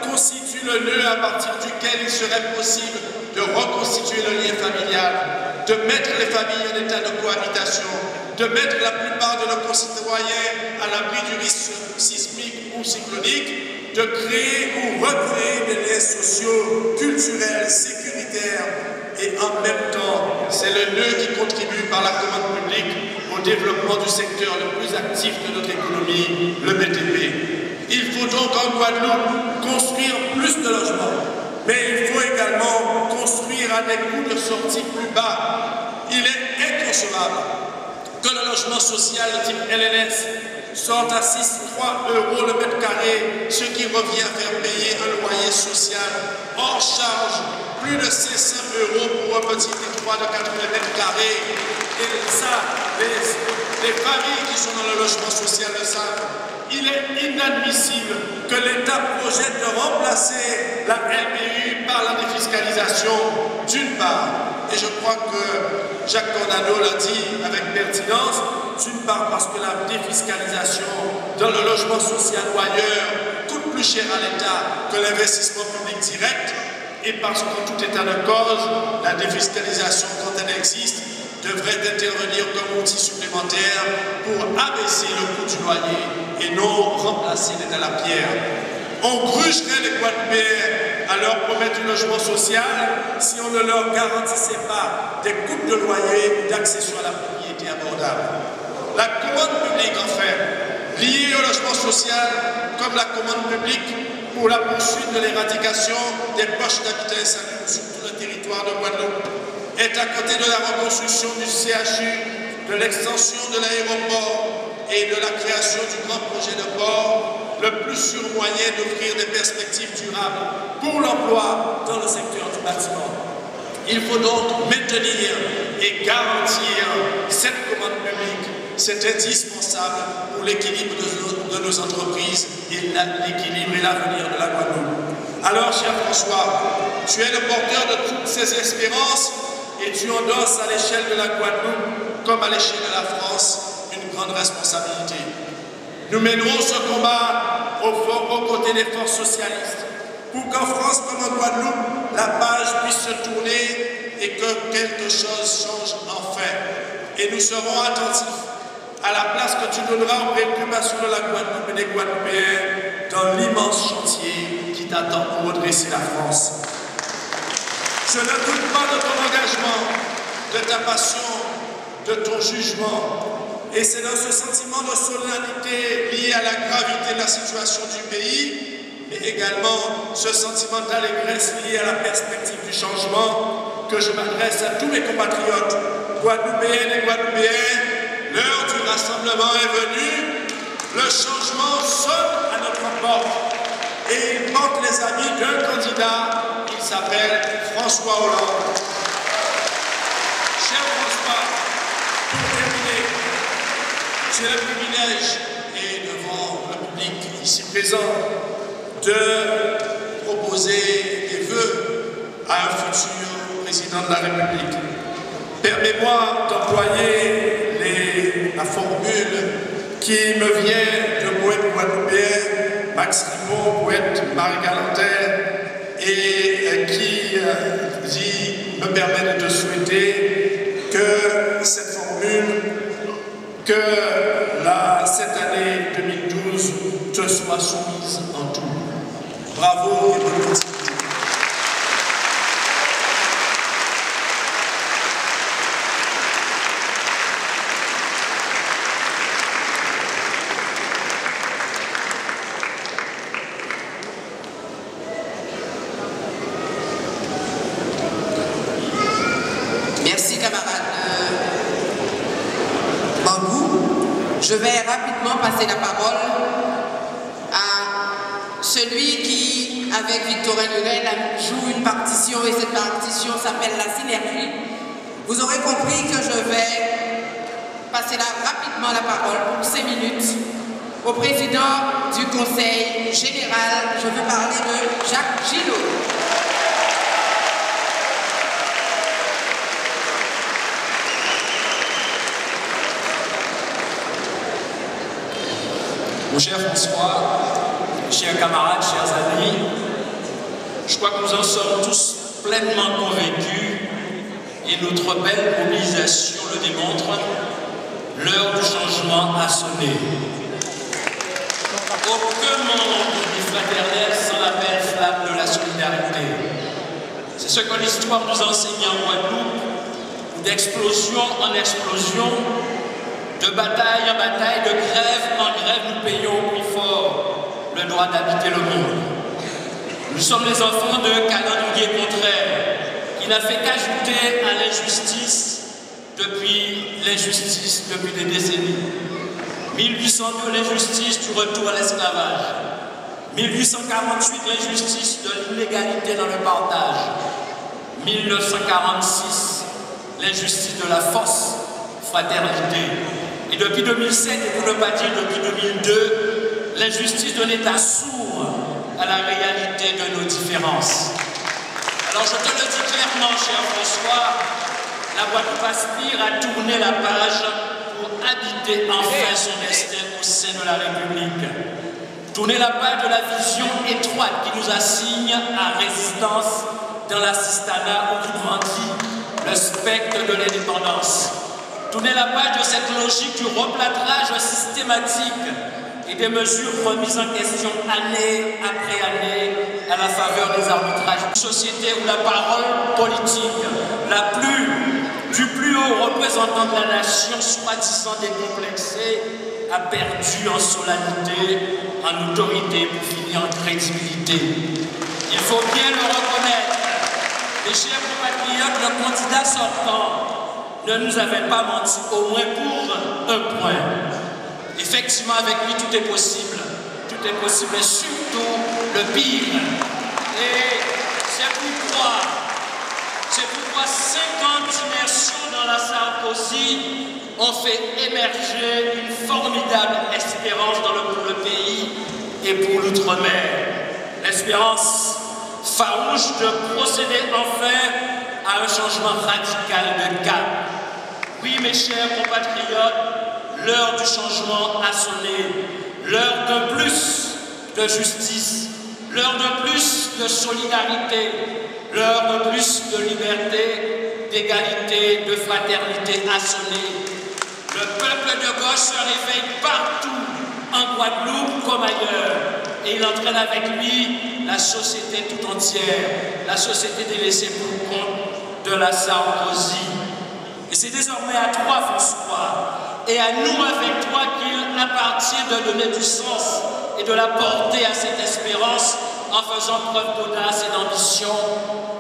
S7: constitue le nœud à partir duquel il serait possible de reconstituer le lien familial, de mettre les familles en état de cohabitation, de mettre la plupart de nos concitoyens à l'abri du risque sismique ou cyclonique, de créer ou recréer des liens sociaux, culturels, sécuritaires, et en même temps, c'est le nœud qui contribue par la commande publique au développement du secteur le plus actif de notre économie, le BTP. Il faut donc en Guadeloupe construire plus de logements, mais il faut également construire à des coûts de sortie plus bas. Il est inconcevable que le logement social de type LNS sorte à 6,3 € le mètre carré, ce qui revient à faire payer un loyer social hors charge plus de 500 € pour un petit détroit de 80 mètres carrés. Et ça, les familles qui sont dans le logement social le savent. Il est inadmissible que l'État projette de remplacer la LBU par la défiscalisation, d'une part, et je crois que Jacques Cornado l'a dit avec pertinence, d'une part parce que la défiscalisation dans le logement social ou ailleurs coûte plus cher à l'État que l'investissement public direct, et parce qu'en tout état de cause, la défiscalisation, quand elle existe, devrait intervenir comme outil supplémentaire pour abaisser le coût du loyer et non remplacer les à la pierre. On grugerait les Guadeloupéens à leur promettre du logement social si on ne leur garantissait pas des coupes de loyer ou d'accession à la propriété abordable. La commande publique, enfin, liée au logement social comme la commande publique pour la poursuite de l'éradication des poches d'habitat insalubre sur tout le territoire de Guadeloupe, est à côté de la reconstruction du CHU, de l'extension de l'aéroport et de la création du grand projet de port, le plus sûr moyen d'offrir des perspectives durables pour l'emploi dans le secteur du bâtiment. Il faut donc maintenir et garantir cette commande publique. C'est indispensable pour l'équilibre de nos entreprises et l'équilibre et l'avenir de la Guadeloupe. Alors, cher François, tu es le porteur de toutes ces espérances et tu endosses à l'échelle de la Guadeloupe, comme à l'échelle de la France, une grande responsabilité. Nous mènerons ce combat aux côtés des forces socialistes pour qu'en France comme en Guadeloupe, la page puisse se tourner et que quelque chose change enfin. Et nous serons attentifs à la place que tu donneras aux préoccupations de la Guadeloupe et des Guadeloupéens dans l'immense chantier qui t'attend pour redresser la France. Je ne doute pas de ton engagement, de ta passion, de ton jugement. Et c'est dans ce sentiment de solennité lié à la gravité de la situation du pays, mais également ce sentiment d'allégresse lié à la perspective du changement, que je m'adresse à tous mes compatriotes, Guadeloupéennes et Guadeloupéens. L'heure du rassemblement est venue, le changement sonne à notre porte et il porte les amis d'un candidat, il s'appelle François Hollande. Cher François, pour terminer, j'ai le privilège, et devant le public ici présent, de proposer des vœux à un futur président de la République. Permets-moi d'employer la formule qui me vient de poète guadeloupéen, Max Ribot, poète Marie-Galantais, et qui me permet de te souhaiter que cette formule, que cette année 2012 te soit soumise en tout. Bravo et bonne continuité.
S1: Je vais rapidement passer la parole à celui qui, avec Victorin Lurel, joue une partition et cette partition s'appelle la synergie. Vous aurez compris que je vais passer rapidement la parole pour 5 minutes au président du Conseil général. Je veux parler de Jacques Gillot.
S8: Mon cher François, chers camarades, chers amis, je crois que nous en sommes tous pleinement convaincus et notre belle mobilisation le démontre, l'heure du changement a sonné. Aucun monde n'est fraternel sans la belle flamme de la solidarité. C'est ce que l'histoire nous enseigne en Guadeloupe, d'explosion en explosion, de bataille en bataille, de grève en grève, nous payons au prix fort le droit d'habiter le monde. Nous sommes les enfants d'un calendrier contraire qui n'a fait qu'ajouter à l'injustice depuis des décennies. 1802, l'injustice du retour à l'esclavage. 1848, l'injustice de l'inégalité dans le partage. 1946, l'injustice de la fausse fraternité. Et depuis 2007, et pour ne pas dire depuis 2002, l'injustice de l'État sourd à la réalité de nos différences. Alors je te le dis clairement, cher François, la Guadeloupe aspire à tourner la page pour habiter enfin son destin au sein de la République. Tourner la page de la vision étroite qui nous assigne à résistance dans l'assistanat où il grandit le spectre de l'indépendance. Tournez la page de cette logique du replâtrage systématique et des mesures remises en question année après année à la faveur des arbitrages. Une société où la parole politique, du plus haut représentant de la nation, soi-disant décomplexé, a perdu en solennité, en autorité, pour finir en crédibilité. Il faut bien le reconnaître. Les chers compatriotes, le candidat sortant ne nous avait pas menti, au moins pour un point. Effectivement, avec lui, tout est possible. Tout est possible, et surtout le pire. Et c'est pourquoi 50 immersions dans la Sarkozy ont fait émerger une formidable espérance pour le pays et pour l'outre-mer. L'espérance farouche de procéder enfin à un changement radical de cap. Oui, mes chers compatriotes, l'heure du changement a sonné. L'heure de plus de justice, l'heure de plus de solidarité, l'heure de plus de liberté, d'égalité, de fraternité a sonné. Le peuple de gauche se réveille partout, en Guadeloupe comme ailleurs, et il entraîne avec lui la société tout entière, la société délaissée pour compte de la Sarkozy. Et c'est désormais à toi, François, et à nous avec toi qu'il appartient de donner du sens et de la porter à cette espérance en faisant preuve d'audace et d'ambition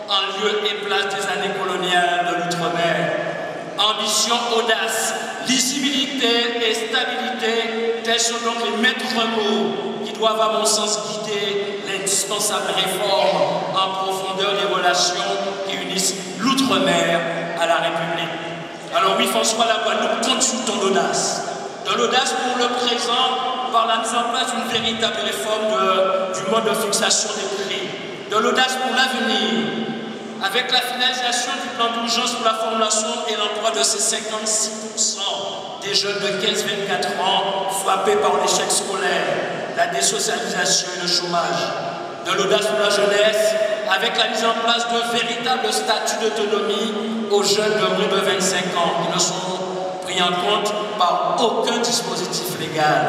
S8: en lieu et place des années coloniales de l'outre-mer. Ambition, audace, lisibilité et stabilité, tels sont donc les maîtres mots qui doivent, à mon sens, guider l'indispensable réforme en profondeur des relations qui unissent l'outre-mer à la République. Alors oui, François, la Guadeloupe compte sur ton audace. De l'audace pour le présent, par la mise en place d'une véritable réforme du mode de fixation des prix. De l'audace pour l'avenir, avec la finalisation du plan d'urgence pour la formation et l'emploi de ces 56% des jeunes de 15-24 ans frappés par l'échec scolaire, la désocialisation et le chômage. De l'audace pour la jeunesse, avec la mise en place d'un véritable statut d'autonomie aux jeunes de moins de 25 ans qui ne sont pris en compte par aucun dispositif légal.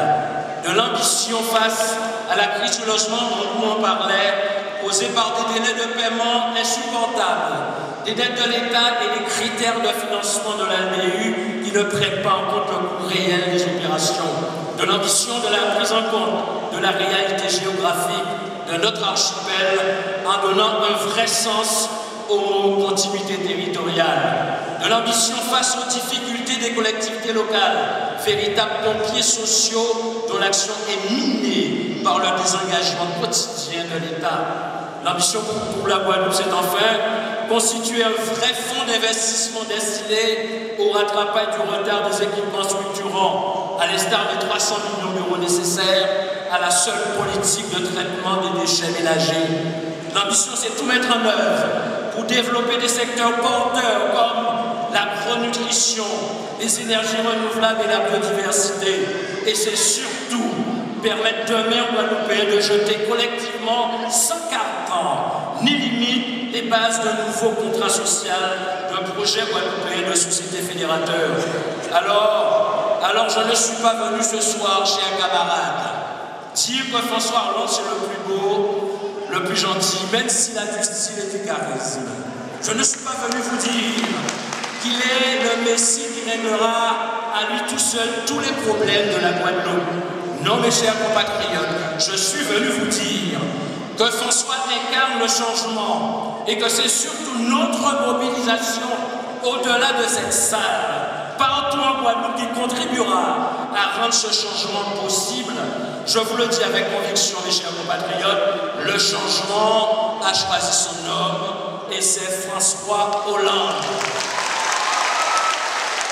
S8: De l'ambition face à la crise du logement dont on parlait, causée par des délais de paiement insupportables, des dettes de l'État et des critères de financement de l'ANBU qui ne prennent pas en compte le coût réel des opérations. De l'ambition de la prise en compte de la réalité géographique de notre archipel en donnant un vrai sens aux mots continuité territoriale. De l'ambition face aux difficultés des collectivités locales, véritables pompiers sociaux dont l'action est minée par le désengagement quotidien de l'État. L'ambition pour la Guadeloupe, c'est enfin constituer un vrai fonds d'investissement destiné au rattrapage du retard des équipements structurants, à l'instar des 300 millions d'euros nécessaires à la seule politique de traitement des déchets ménagers. L'ambition, c'est tout mettre en œuvre pour développer des secteurs porteurs comme l'agronutrition, les énergies renouvelables et la biodiversité. Et c'est surtout permettre demain aux Guadeloupéens de jeter collectivement, sans carcan ni limite, les bases d'un nouveau contrat social, d'un projet guadeloupéen de société fédérateur. Alors je ne suis pas venu ce soir, chers camarades, dire que François Hollande c'est le plus beau, le plus gentil, même s'il a du style et du charisme. Je ne suis pas venu vous dire qu'il est le Messie qui réglera à lui tout seul tous les problèmes de la Guadeloupe. Non, mes chers compatriotes, je suis venu vous dire que François incarne le changement et que c'est surtout notre mobilisation au-delà de cette salle, partout en Guadeloupe, qui contribuera à rendre ce changement possible. Je vous le dis avec conviction, mes chers compatriotes, le changement a choisi son homme et c'est François Hollande.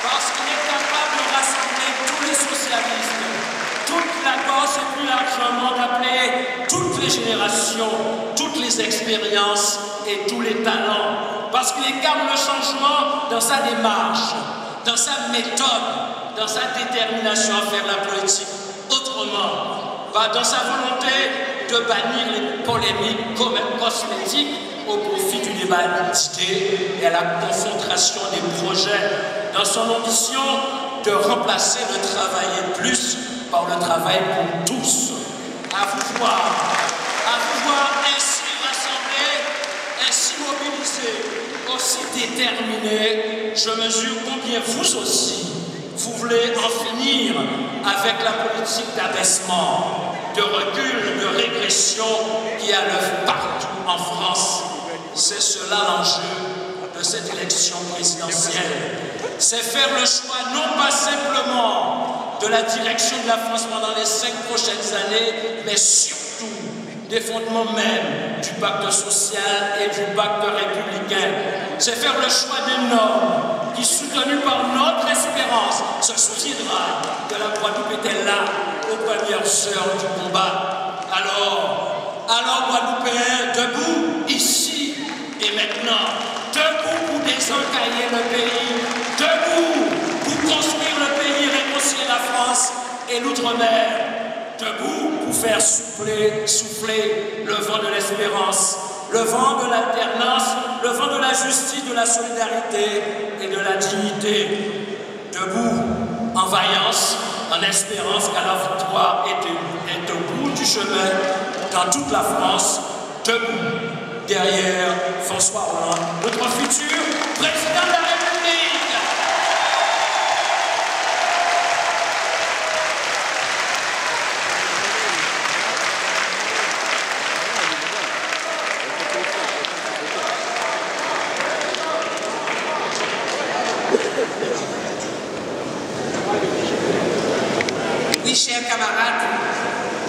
S8: Parce qu'il est capable de rassembler tous les socialistes, toute la Corse et plus largement d'appeler toutes les générations, toutes les expériences et tous les talents. Parce qu'il incarne le changement dans sa démarche, dans sa méthode, dans sa détermination à faire la politique autrement, dans sa volonté de bannir les polémiques cosmétiques au profit du débat d'idées et à la concentration des projets dans son ambition de remplacer le travailler plus par le travail pour tous. À vous voir ainsi rassemblés, ainsi mobilisés, aussi déterminés, je mesure combien vous aussi, vous voulez en finir avec la politique d'abaissement, de recul, de régression qui a l'œuvre partout en France. C'est cela l'enjeu de cette élection présidentielle. C'est faire le choix non pas simplement de la direction de la France pendant les 5 prochaines années, mais surtout des fondements même du pacte social et du pacte républicain. C'est faire le choix d'un homme qui, soutenu par notre espérance, se souviendra que la Guadeloupe était là aux premières heures du combat. Alors Guadeloupéens, debout, ici et maintenant, debout pour désencailler le pays, debout pour construire le pays, réconcilier la France et l'outre-mer, debout pour faire souffler le vent de l'espérance, le vent de l'alternance, le vent de la justice, de la solidarité et de la dignité. Debout, en vaillance, en espérance qu'à la victoire est au bout du chemin dans toute la France, debout derrière François Hollande, notre futur président de la République.
S1: Oui, chers camarades,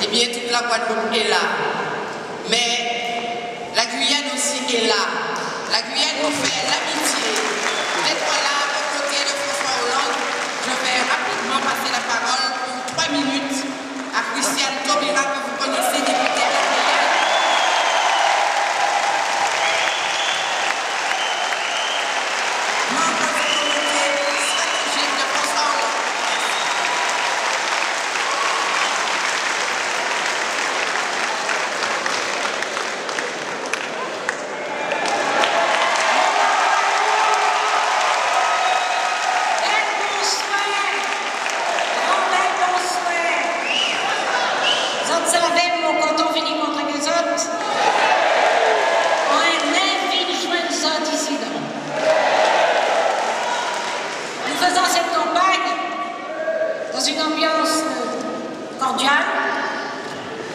S1: eh bien, toute la Guadeloupe est là. Mais la Guyane aussi est là. La Guyane nous fait l'amitié d'être là aux côtés de François Hollande. Je vais rapidement passer la parole pour 3 minutes à Christiane Taubira, que vous connaissez, député de la Guyane. Membre du comité stratégique de François Hollande.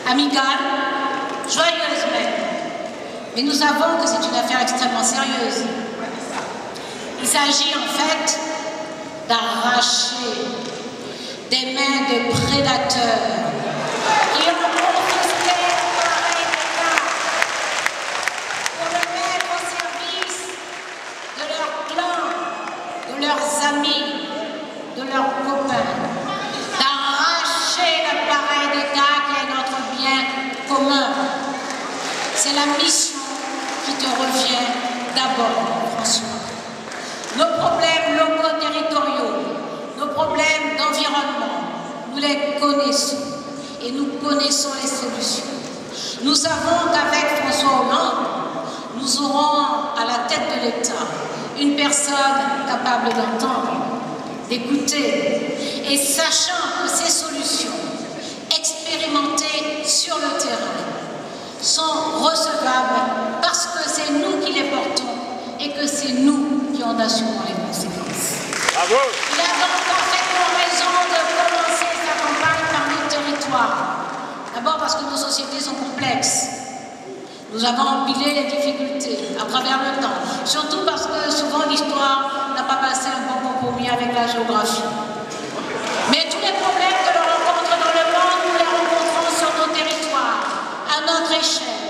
S9: Amicale, joyeuse même. Mais nous savons que c'est une affaire extrêmement sérieuse. Il s'agit en fait d'arracher des mains de prédateurs qui ont confisqué l'appareil d'État pour le mettre au service de leur clan, de leurs amis, de leurs copains. D'arracher l'appareil d'État qui est notre bien commun. C'est la mission qui te revient d'abord, François. Nos problèmes locaux territoriaux, nos problèmes d'environnement, nous les connaissons et nous connaissons les solutions. Nous savons qu'avec François Hollande, nous aurons à la tête de l'État une personne capable d'entendre, d'écouter et sachant que ces solutions expérimentées sur le terrain sont recevables parce que c'est nous qui les portons et que c'est nous qui en assumons les conséquences.
S2: Bravo.
S9: Il a donc parfaitement raison de commencer sa campagne par nos territoires. D'abord parce que nos sociétés sont complexes. Nous avons empilé les difficultés à travers le temps. Surtout parce que souvent l'histoire n'a pas passé un bon compromis avec la géographie. Mais tous les problèmes que l'on rencontre dans le monde, nous les rencontrons sur nos territoires, à notre échelle.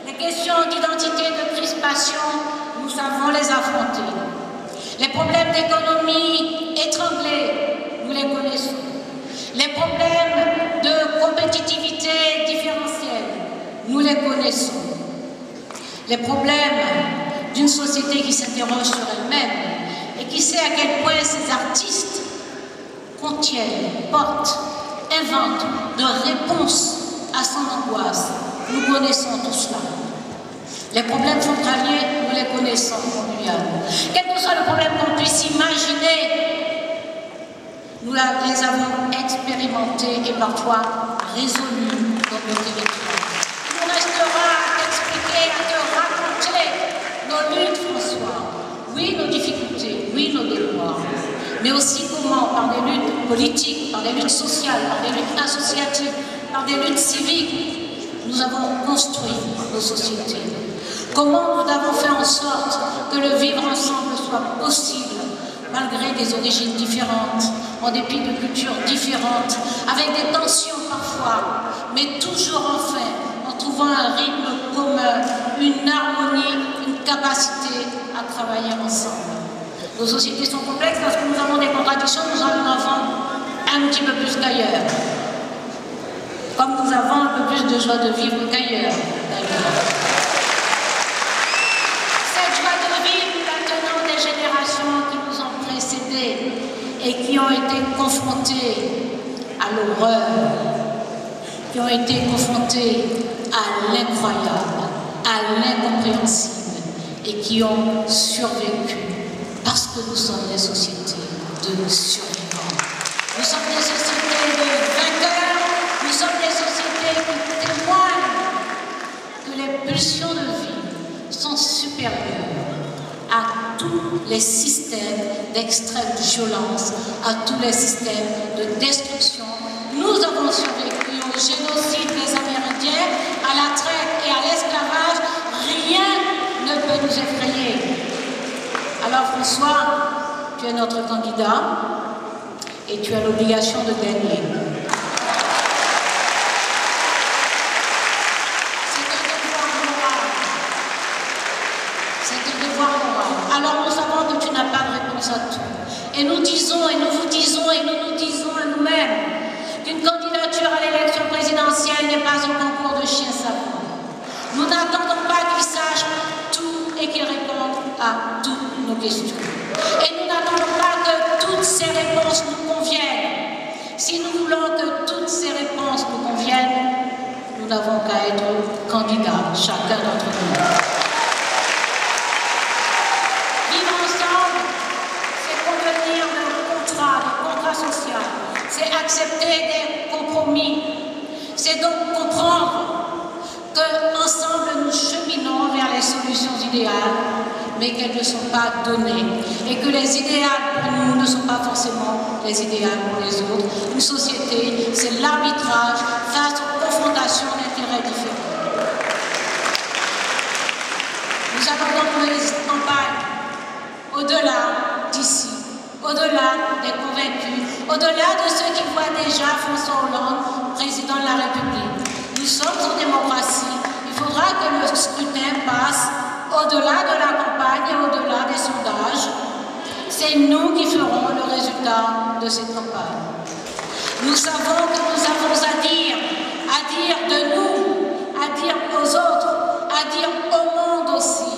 S9: Les questions d'identité, de crispation, nous savons les affronter. Les problèmes d'économie étranglés, nous les connaissons. Les problèmes de compétitivité différentielle, nous les connaissons. Les problèmes d'une société qui s'interroge sur elle-même et qui sait à quel point ces artistes contiennent, portent, inventent de réponses à son angoisse. Nous connaissons tout cela. Les problèmes frontaliers, nous les connaissons en Guyane. Quel que soit le problème qu'on puisse imaginer, nous les avons expérimentés et parfois résolus dans nos territoires. Il nous restera à t'expliquer, à te raconter nos luttes, François. Oui, nos difficultés, oui, nos devoirs. Mais aussi comment, par des luttes politiques, par des luttes sociales, par des luttes associatives, par des luttes civiques, nous avons construit nos sociétés. Comment nous avons fait en sorte que le vivre ensemble soit possible, malgré des origines différentes, en dépit de cultures différentes, avec des tensions parfois, mais toujours enfin, en trouvant un rythme commun, une harmonie, une capacité à travailler ensemble. Nos sociétés sont complexes parce que nous avons des contradictions, nous en avons un petit peu plus qu'ailleurs. Comme nous avons un peu plus de joie de vivre qu'ailleurs, d'ailleurs. Cette joie de vivre, nous la tenons des générations qui nous ont précédés et qui ont été confrontées à l'horreur, qui ont été confrontées à l'incroyable, à l'incompréhensible et qui ont survécu parce que nous sommes des sociétés de survivants. Nous sommes des sociétés de vainqueurs, nous sommes des sociétés qui témoignent que les pulsions de vie sont supérieures à tous les systèmes d'extrême violence, à tous les systèmes de destruction. Nous avons survécu au génocide des Amérindiens, à la traite et à l'esclavage. Rien ne peut nous effrayer. Alors François, tu es notre candidat et tu as l'obligation de gagner. C'est un devoir moral. Alors nous savons que tu n'as pas de réponse à tout. Et nous disons, et nous vous disons, et nous nous disons à nous-mêmes qu'une candidature à l'élection présidentielle n'est pas un concours de chiens savants. Nous n'attendons pas qu'ils sachent tout et qu'ils répondent à toutes nos questions. Et nous n'attendons pas que toutes ces réponses nous conviennent. Si nous voulons que toutes ces réponses nous conviennent, nous n'avons qu'à être candidats, chacun d'entre nous. Vivre ensemble, c'est convenir de contrats sociaux, c'est accepter des compromis, c'est donc comprendre qu'ensemble nous cheminons vers les solutions idéales, mais qu'elles ne sont pas données, et que les idéales pour nous ne sont pas forcément les idéales pour les autres. Une société, c'est l'arbitrage face aux confrontations d'intérêts différents. Nous avons donc mené cette campagne au-delà d'ici, au-delà des convaincus, au-delà de ceux qui voient déjà François Hollande, président de la République. Nous sommes en démocratie, il faudra que le scrutin passe au-delà de la campagne et au-delà des sondages. C'est nous qui ferons le résultat de cette campagne. Nous savons que nous avons à dire de nous, à dire aux autres, à dire au monde aussi.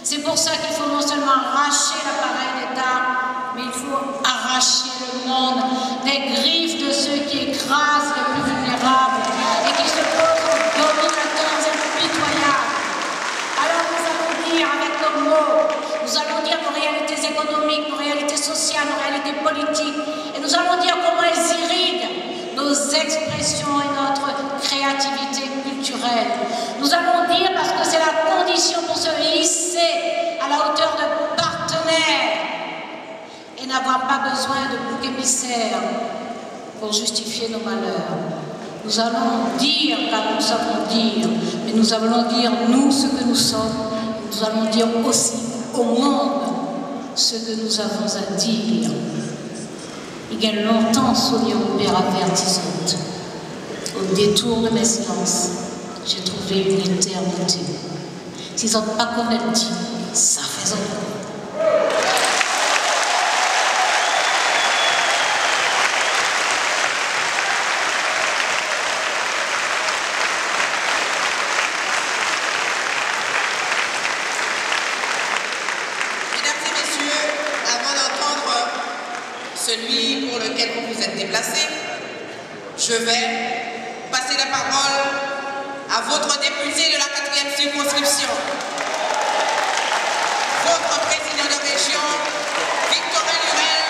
S9: C'est pour ça qu'il faut non seulement arracher l'appareil d'État, mais il faut arracher le monde des griffes de ceux qui écrasent les plus vulnérables et qui se posent en dominateurs impitoyables. Alors nous allons dire avec nos mots, nous allons dire nos réalités économiques, nos réalités sociales, nos réalités politiques, et nous allons dire comment elles irriguent nos expressions et notre créativité culturelle. Nous allons dire parce que c'est la condition pour se hisser à la hauteur de partenaires et n'avoir pas besoin de bouc émissaire pour justifier nos malheurs. Nous allons dire, car nous savons dire, mais nous allons dire nous ce que nous sommes, nous allons dire aussi au monde ce que nous avons à dire. Il y a longtemps, Sonia Opéra avertissante. Au détour de mes silences, j'ai trouvé une éternité. S'ils n'ont pas connecté, ça fait encore.
S1: Celui pour lequel vous vous êtes déplacé, je vais passer la parole à votre député de la 4e circonscription, votre président de région, Victorin Lurel,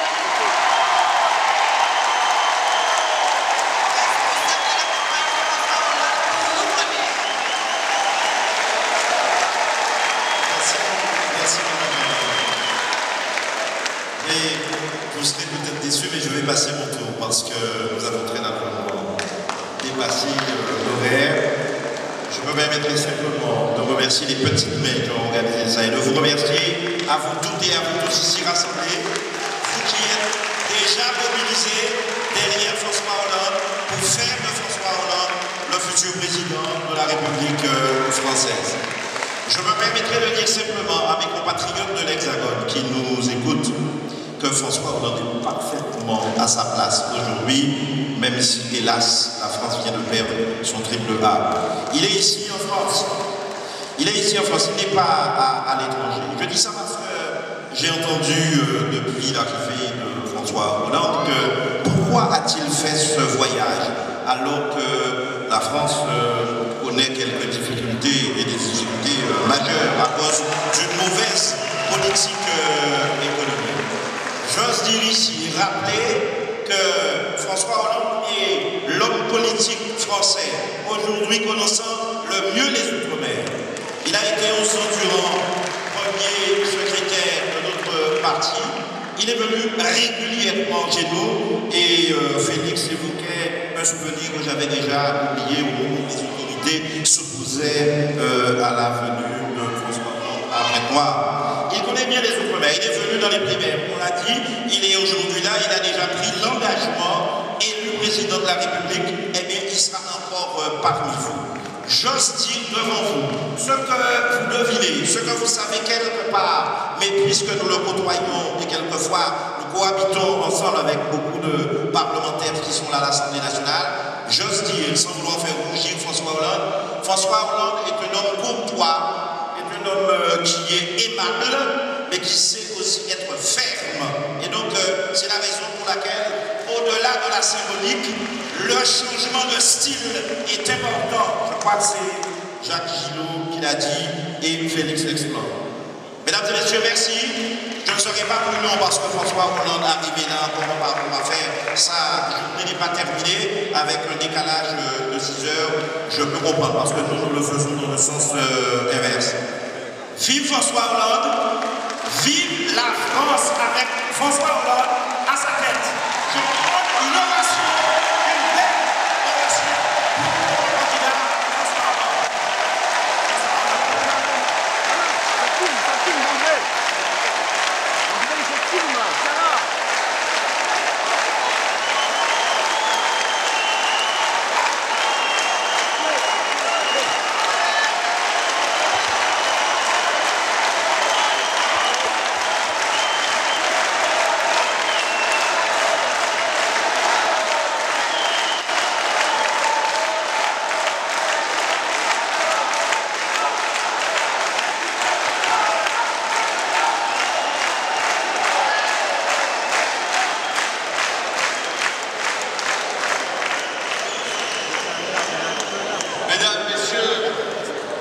S10: Et vous serez peut-être déçus, mais je vais passer mon tour parce que nous avons très largement dépassé l'horaire. Je me permettrai simplement de remercier les petites mains qui ont organisé ça et de vous remercier à vous toutes et à vous tous ici rassemblés, vous qui êtes déjà mobilisés derrière François Hollande pour faire de François Hollande le futur président de la République française. Je me permettrai de dire simplement à mes compatriotes de l'Hexagone qui nous écoutent que François Hollande est parfaitement à sa place aujourd'hui, même si, hélas, la France vient de perdre son triple A. Il est ici en France. Il est ici en France, il n'est pas à l'étranger. Je dis ça parce que j'ai entendu depuis l'arrivée de François Hollande que pourquoi a-t-il fait ce voyage alors que la France connaît quelques difficultés et des difficultés majeures à cause d'une mauvaise politique économique. J'ose dire ici, rappeler que François Hollande est l'homme politique français aujourd'hui connaissant le mieux les Outre-mer. Il a été 11 ans durant premier secrétaire de notre parti. Il est venu régulièrement chez nous et Félix évoquait un souvenir que j'avais déjà oublié au moment où les autorités s'opposaient à la venue de François Hollande à Pointe-Noire. Il connaît bien les Outre-mer, il est venu dans les primaires, on l'a dit, il est aujourd'hui là, il a déjà pris l'engagement, élu président de la République, eh bien il sera encore parmi vous. J'ose dire devant vous ce que vous devinez, ce que vous savez quelque part, mais puisque nous le côtoyons et quelquefois nous cohabitons ensemble avec beaucoup de parlementaires qui sont là à l'Assemblée nationale, j'ose dire, sans vouloir faire rougir François Hollande est un homme courtois, un homme qui est aimable, mais qui sait aussi être ferme. Et donc, c'est la raison pour laquelle, au-delà de la symbolique, le changement de style est important. Je crois que c'est Jacques Gillot qui l'a dit et Félix l'explore. Mesdames et messieurs, merci. Je ne serai pas plus long parce que François Hollande est arrivé là encore un parcours à faire. Sa journée n'est pas terminée avec un décalage de 6 heures. Je peux comprendre parce que nous le faisons dans le sens inverse. Vive François Hollande, vive la France avec François Hollande à sa tête. Je prends une ovation, une belle ovation pour le candidat François Hollande.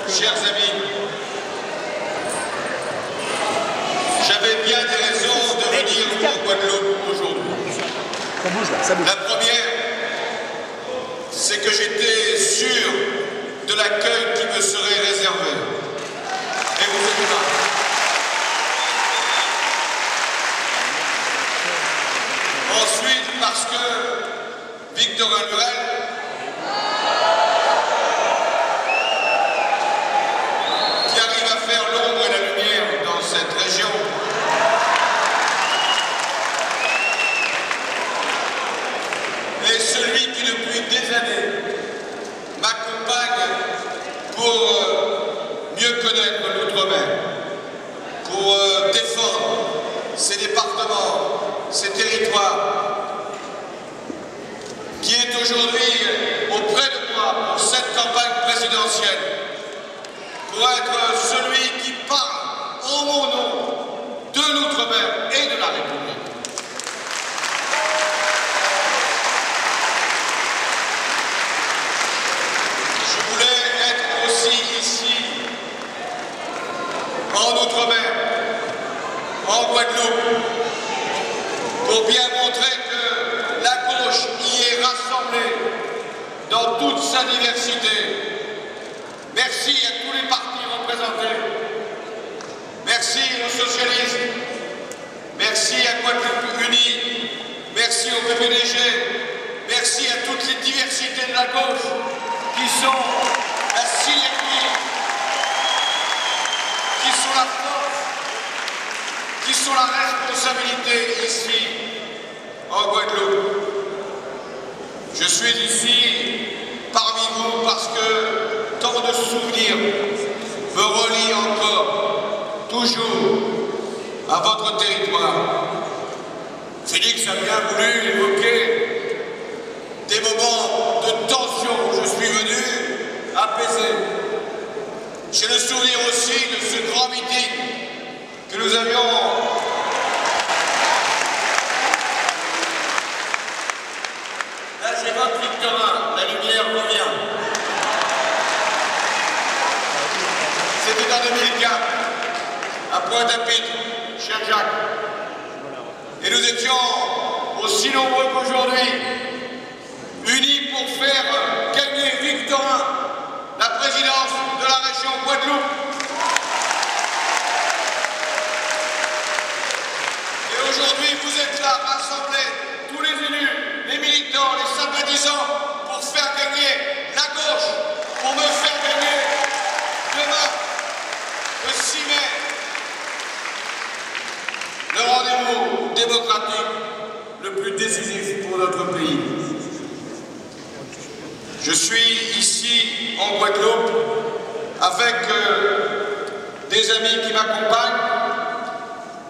S11: Chers amis, j'avais bien des raisons de venir au Guadeloupe aujourd'hui. La première, c'est que j'étais sûr de l'accueil qui me serait réservé. Et vous êtes là. Ensuite, parce que Victorin Lurel est celui qui depuis des années m'accompagne pour mieux connaître l'Outre-mer, pour défendre ces départements, ces territoires, qui est aujourd'hui auprès de moi pour cette campagne présidentielle, pour être celui qui parle en mon nom de l'Outre-mer et de la République. Je voulais être en Guadeloupe pour bien montrer que la gauche y est rassemblée dans toute sa diversité. Merci à tous les partis représentés. Merci aux socialistes. Merci à Guadeloupe Unie. Merci au PPDG. Merci à toutes les diversités de la gauche qui sont la synergie, qui sont la force, qui sont la responsabilité ici en Guadeloupe. Je suis ici parmi vous parce que tant de souvenirs me relient encore, toujours, à votre territoire. Félix a bien voulu évoquer des moments de tension où je suis venu apaiser. J'ai le souvenir aussi de ce grand meeting que nous avions là, j'évoque Victorin, la lumière revient. C'était en 2004, à Pointe-à-Pitre, cher Jacques. Et nous étions aussi nombreux qu'aujourd'hui, unis pour faire gagner Victorin la présidence de la région Guadeloupe. Et aujourd'hui, vous êtes là, rassemblés, tous les élus, les militants, les sympathisants, pour faire gagner la gauche, pour me faire gagner demain, le 6 mai, le rendez-vous démocratique le plus décisif pour notre pays. Je suis ici en Guadeloupe avec des amis qui m'accompagnent.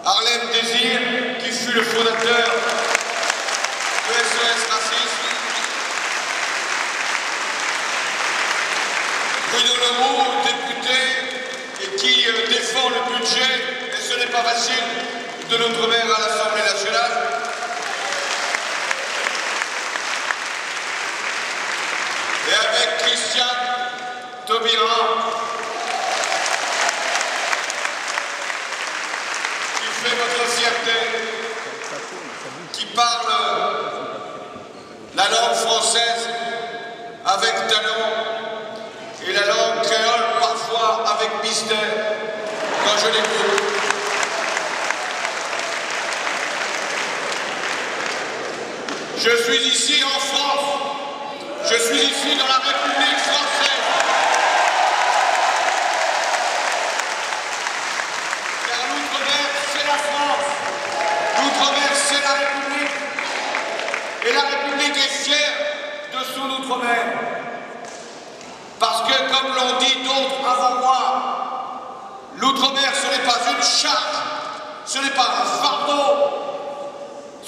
S11: Arlène Désir, qui fut le fondateur de SOS Racisme. Bruno Leroux, député, et qui défend le budget, et ce n'est pas facile, de notre maire à l'Assemblée nationale. Et avec Christiane Taubira, qui fait votre fierté, qui parle la langue française avec talent et la langue créole parfois avec mystère quand je l'écoute. Je suis ici en France, je suis ici dans la République française. Car l'outre-mer, c'est la France, l'outre-mer, c'est la République. Et la République est fière de son outre-mer. Parce que, comme l'ont dit d'autres avant moi, l'outre-mer, ce n'est pas une charge, ce n'est pas un fardeau.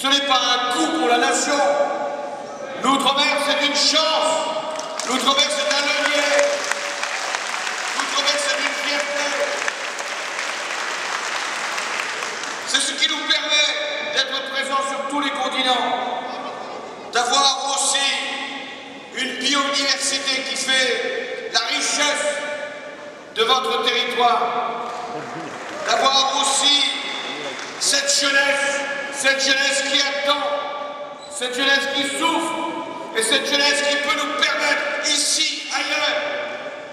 S11: Ce n'est pas un coût pour la nation. L'outre-mer, c'est une chance. L'outre-mer, c'est un levier. L'outre-mer, c'est une fierté. C'est ce qui nous permet d'être présents sur tous les continents, d'avoir aussi une biodiversité qui fait la richesse de votre territoire, d'avoir aussi cette jeunesse qui attend, cette jeunesse qui souffre, et cette jeunesse qui peut nous permettre, ici, ailleurs,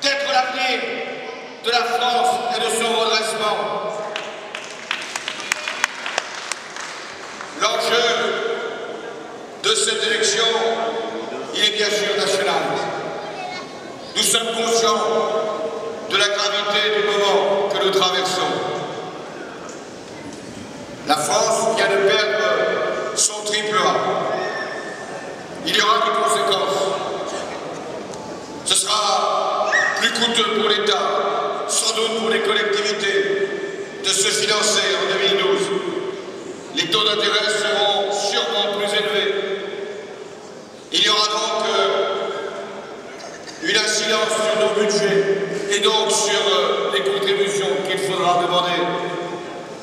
S11: d'être l'avenir de la France et de son redressement. L'enjeu de cette élection, il est bien sûr national. Nous sommes conscients de la gravité du moment que nous traversons. La France vient de perdre son triple A. Il y aura des conséquences. Ce sera plus coûteux pour l'État, sans doute pour les collectivités, de se financer en 2012. Les taux d'intérêt seront sûrement plus élevés. Il y aura donc une incidence sur nos budgets et donc sur les contributions qu'il faudra demander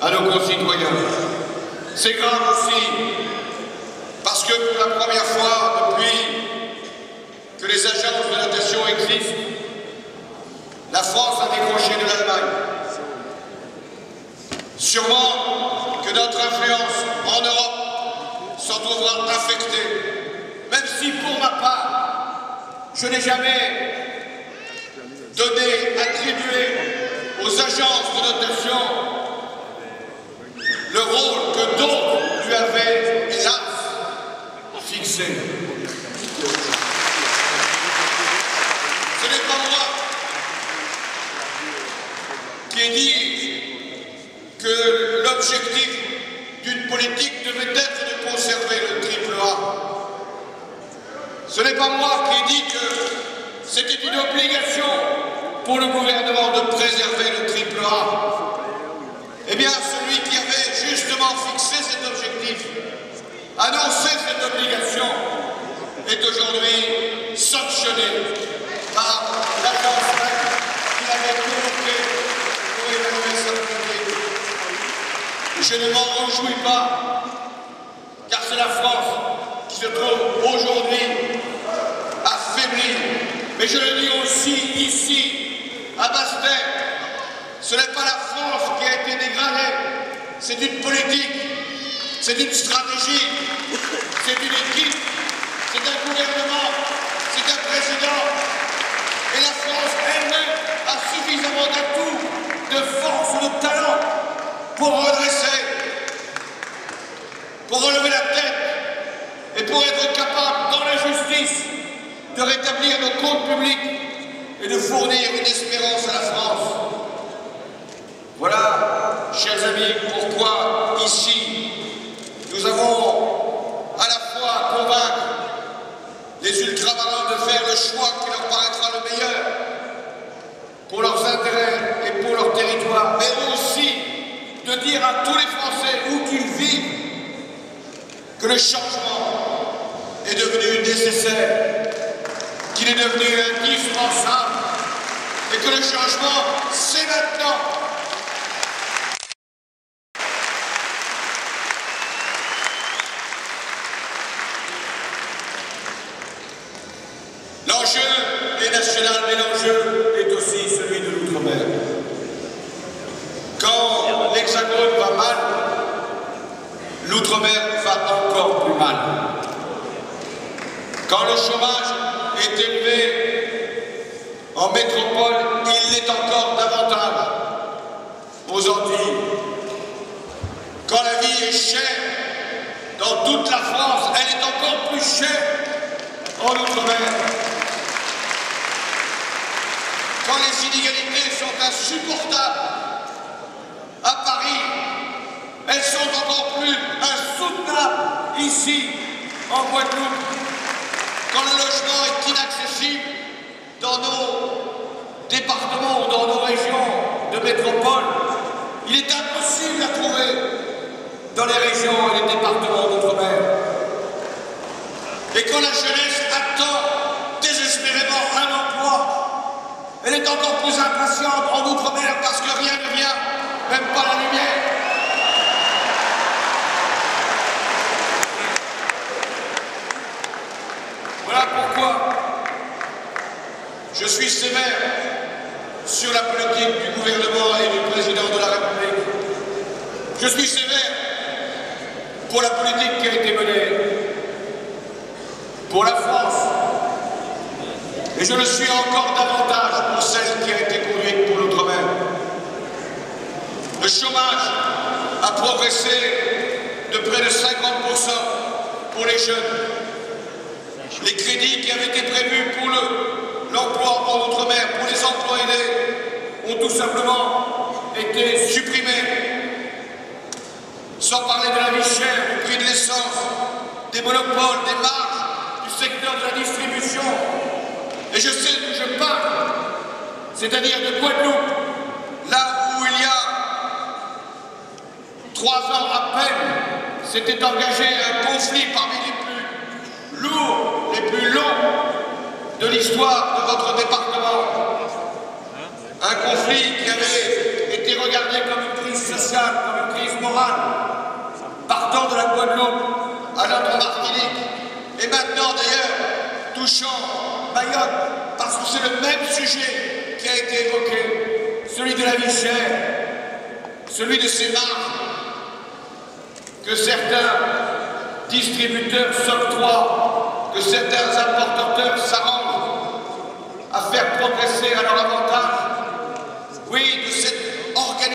S11: à nos concitoyens. C'est grave aussi parce que pour la première fois depuis que les agences de notation existent, la France a décroché de l'Allemagne. Sûrement notre influence en Europe s'en trouvera affectée, même si pour ma part, je n'ai jamais attribué aux agences de notation le rôle que d'autres lui avaient, hélas, fixé. Ce n'est pas moi qui ai dit que l'objectif d'une politique devait être de conserver le triple A. Ce n'est pas moi qui ai dit que c'était une obligation pour le gouvernement de préserver le triple A. Eh bien, celui qui avait justement fixé cet objectif, annoncé cette obligation, est aujourd'hui sanctionné par l'agence qu'il avait convoquée pour évaluer sa politique. Je ne m'en réjouis pas, car c'est la France qui se trouve aujourd'hui affaiblie. Mais je le dis aussi ici, à Basse-Terre, ce n'est pas la France qui a été dégradée, c'est une politique, c'est une stratégie, c'est une équipe, c'est un gouvernement, c'est un président. Et la France elle-même a suffisamment d'atouts, de force, de talent pour redresser, pour relever la tête et pour être capable, dans la justice, de rétablir nos comptes publics et de fournir une espérance à la France. Voilà, chers amis, pourquoi ici nous avons à la fois convaincre les ultramarins de faire le choix qui leur paraîtra le meilleur pour leurs intérêts et pour leur territoire, mais aussi de dire à tous les Français où qu'ils vivent que le changement est devenu nécessaire, qu'il est devenu indispensable et que le changement, c'est maintenant. L'enjeu est national, mais l'enjeu est aussi celui de l'outre-mer. Quand l'Hexagone va mal, l'outre-mer va encore plus mal. Quand le chômage est élevé en métropole, il l'est encore davantage aux Antilles. Quand la vie est chère dans toute la France, elle est encore plus chère en outre-mer. Quand les inégalités sont insupportables à Paris, elles sont encore plus insoutenables ici, en Guadeloupe. Quand le logement est inaccessible dans nos départements ou dans nos régions de métropole, il est impossible à trouver dans les régions et les départements d'outre-mer. Et quand la jeunesse attend désespérément un emploi, elle est encore plus impatiente en outre-mer parce que rien ne vient, même pas la lumière. Voilà pourquoi je suis sévère sur la politique du gouvernement et du président de la République. Je suis sévère pour la politique qui a été menée pour la France. Et je le suis encore davantage pour celle qui a été conduite pour l'outre-mer. Le chômage a progressé de près de 50% pour les jeunes. Les crédits qui avaient été prévus pour l'emploi en outre-mer, pour les emplois aidés, ont tout simplement été supprimés. Sans parler de la vie chère, du prix de l'essence, des monopoles, des marges, du secteur de la distribution. Et je sais d'où je parle, c'est-à-dire de Guadeloupe, là où il y a 3 ans à peine s'était engagé un conflit parmi les plus lourds, les plus longs de l'histoire de votre département. Un conflit qui avait été regardé comme une crise sociale, comme une crise morale, partant de la Guadeloupe à notre Martinique, et maintenant d'ailleurs touchant Mayotte, parce que c'est le même sujet qui a été évoqué, celui de la vie chère, celui de ces marges, que certains distributeurs s'octroient, que certains importateurs s'arrangent à faire progresser à leur avantage. Oui, de cette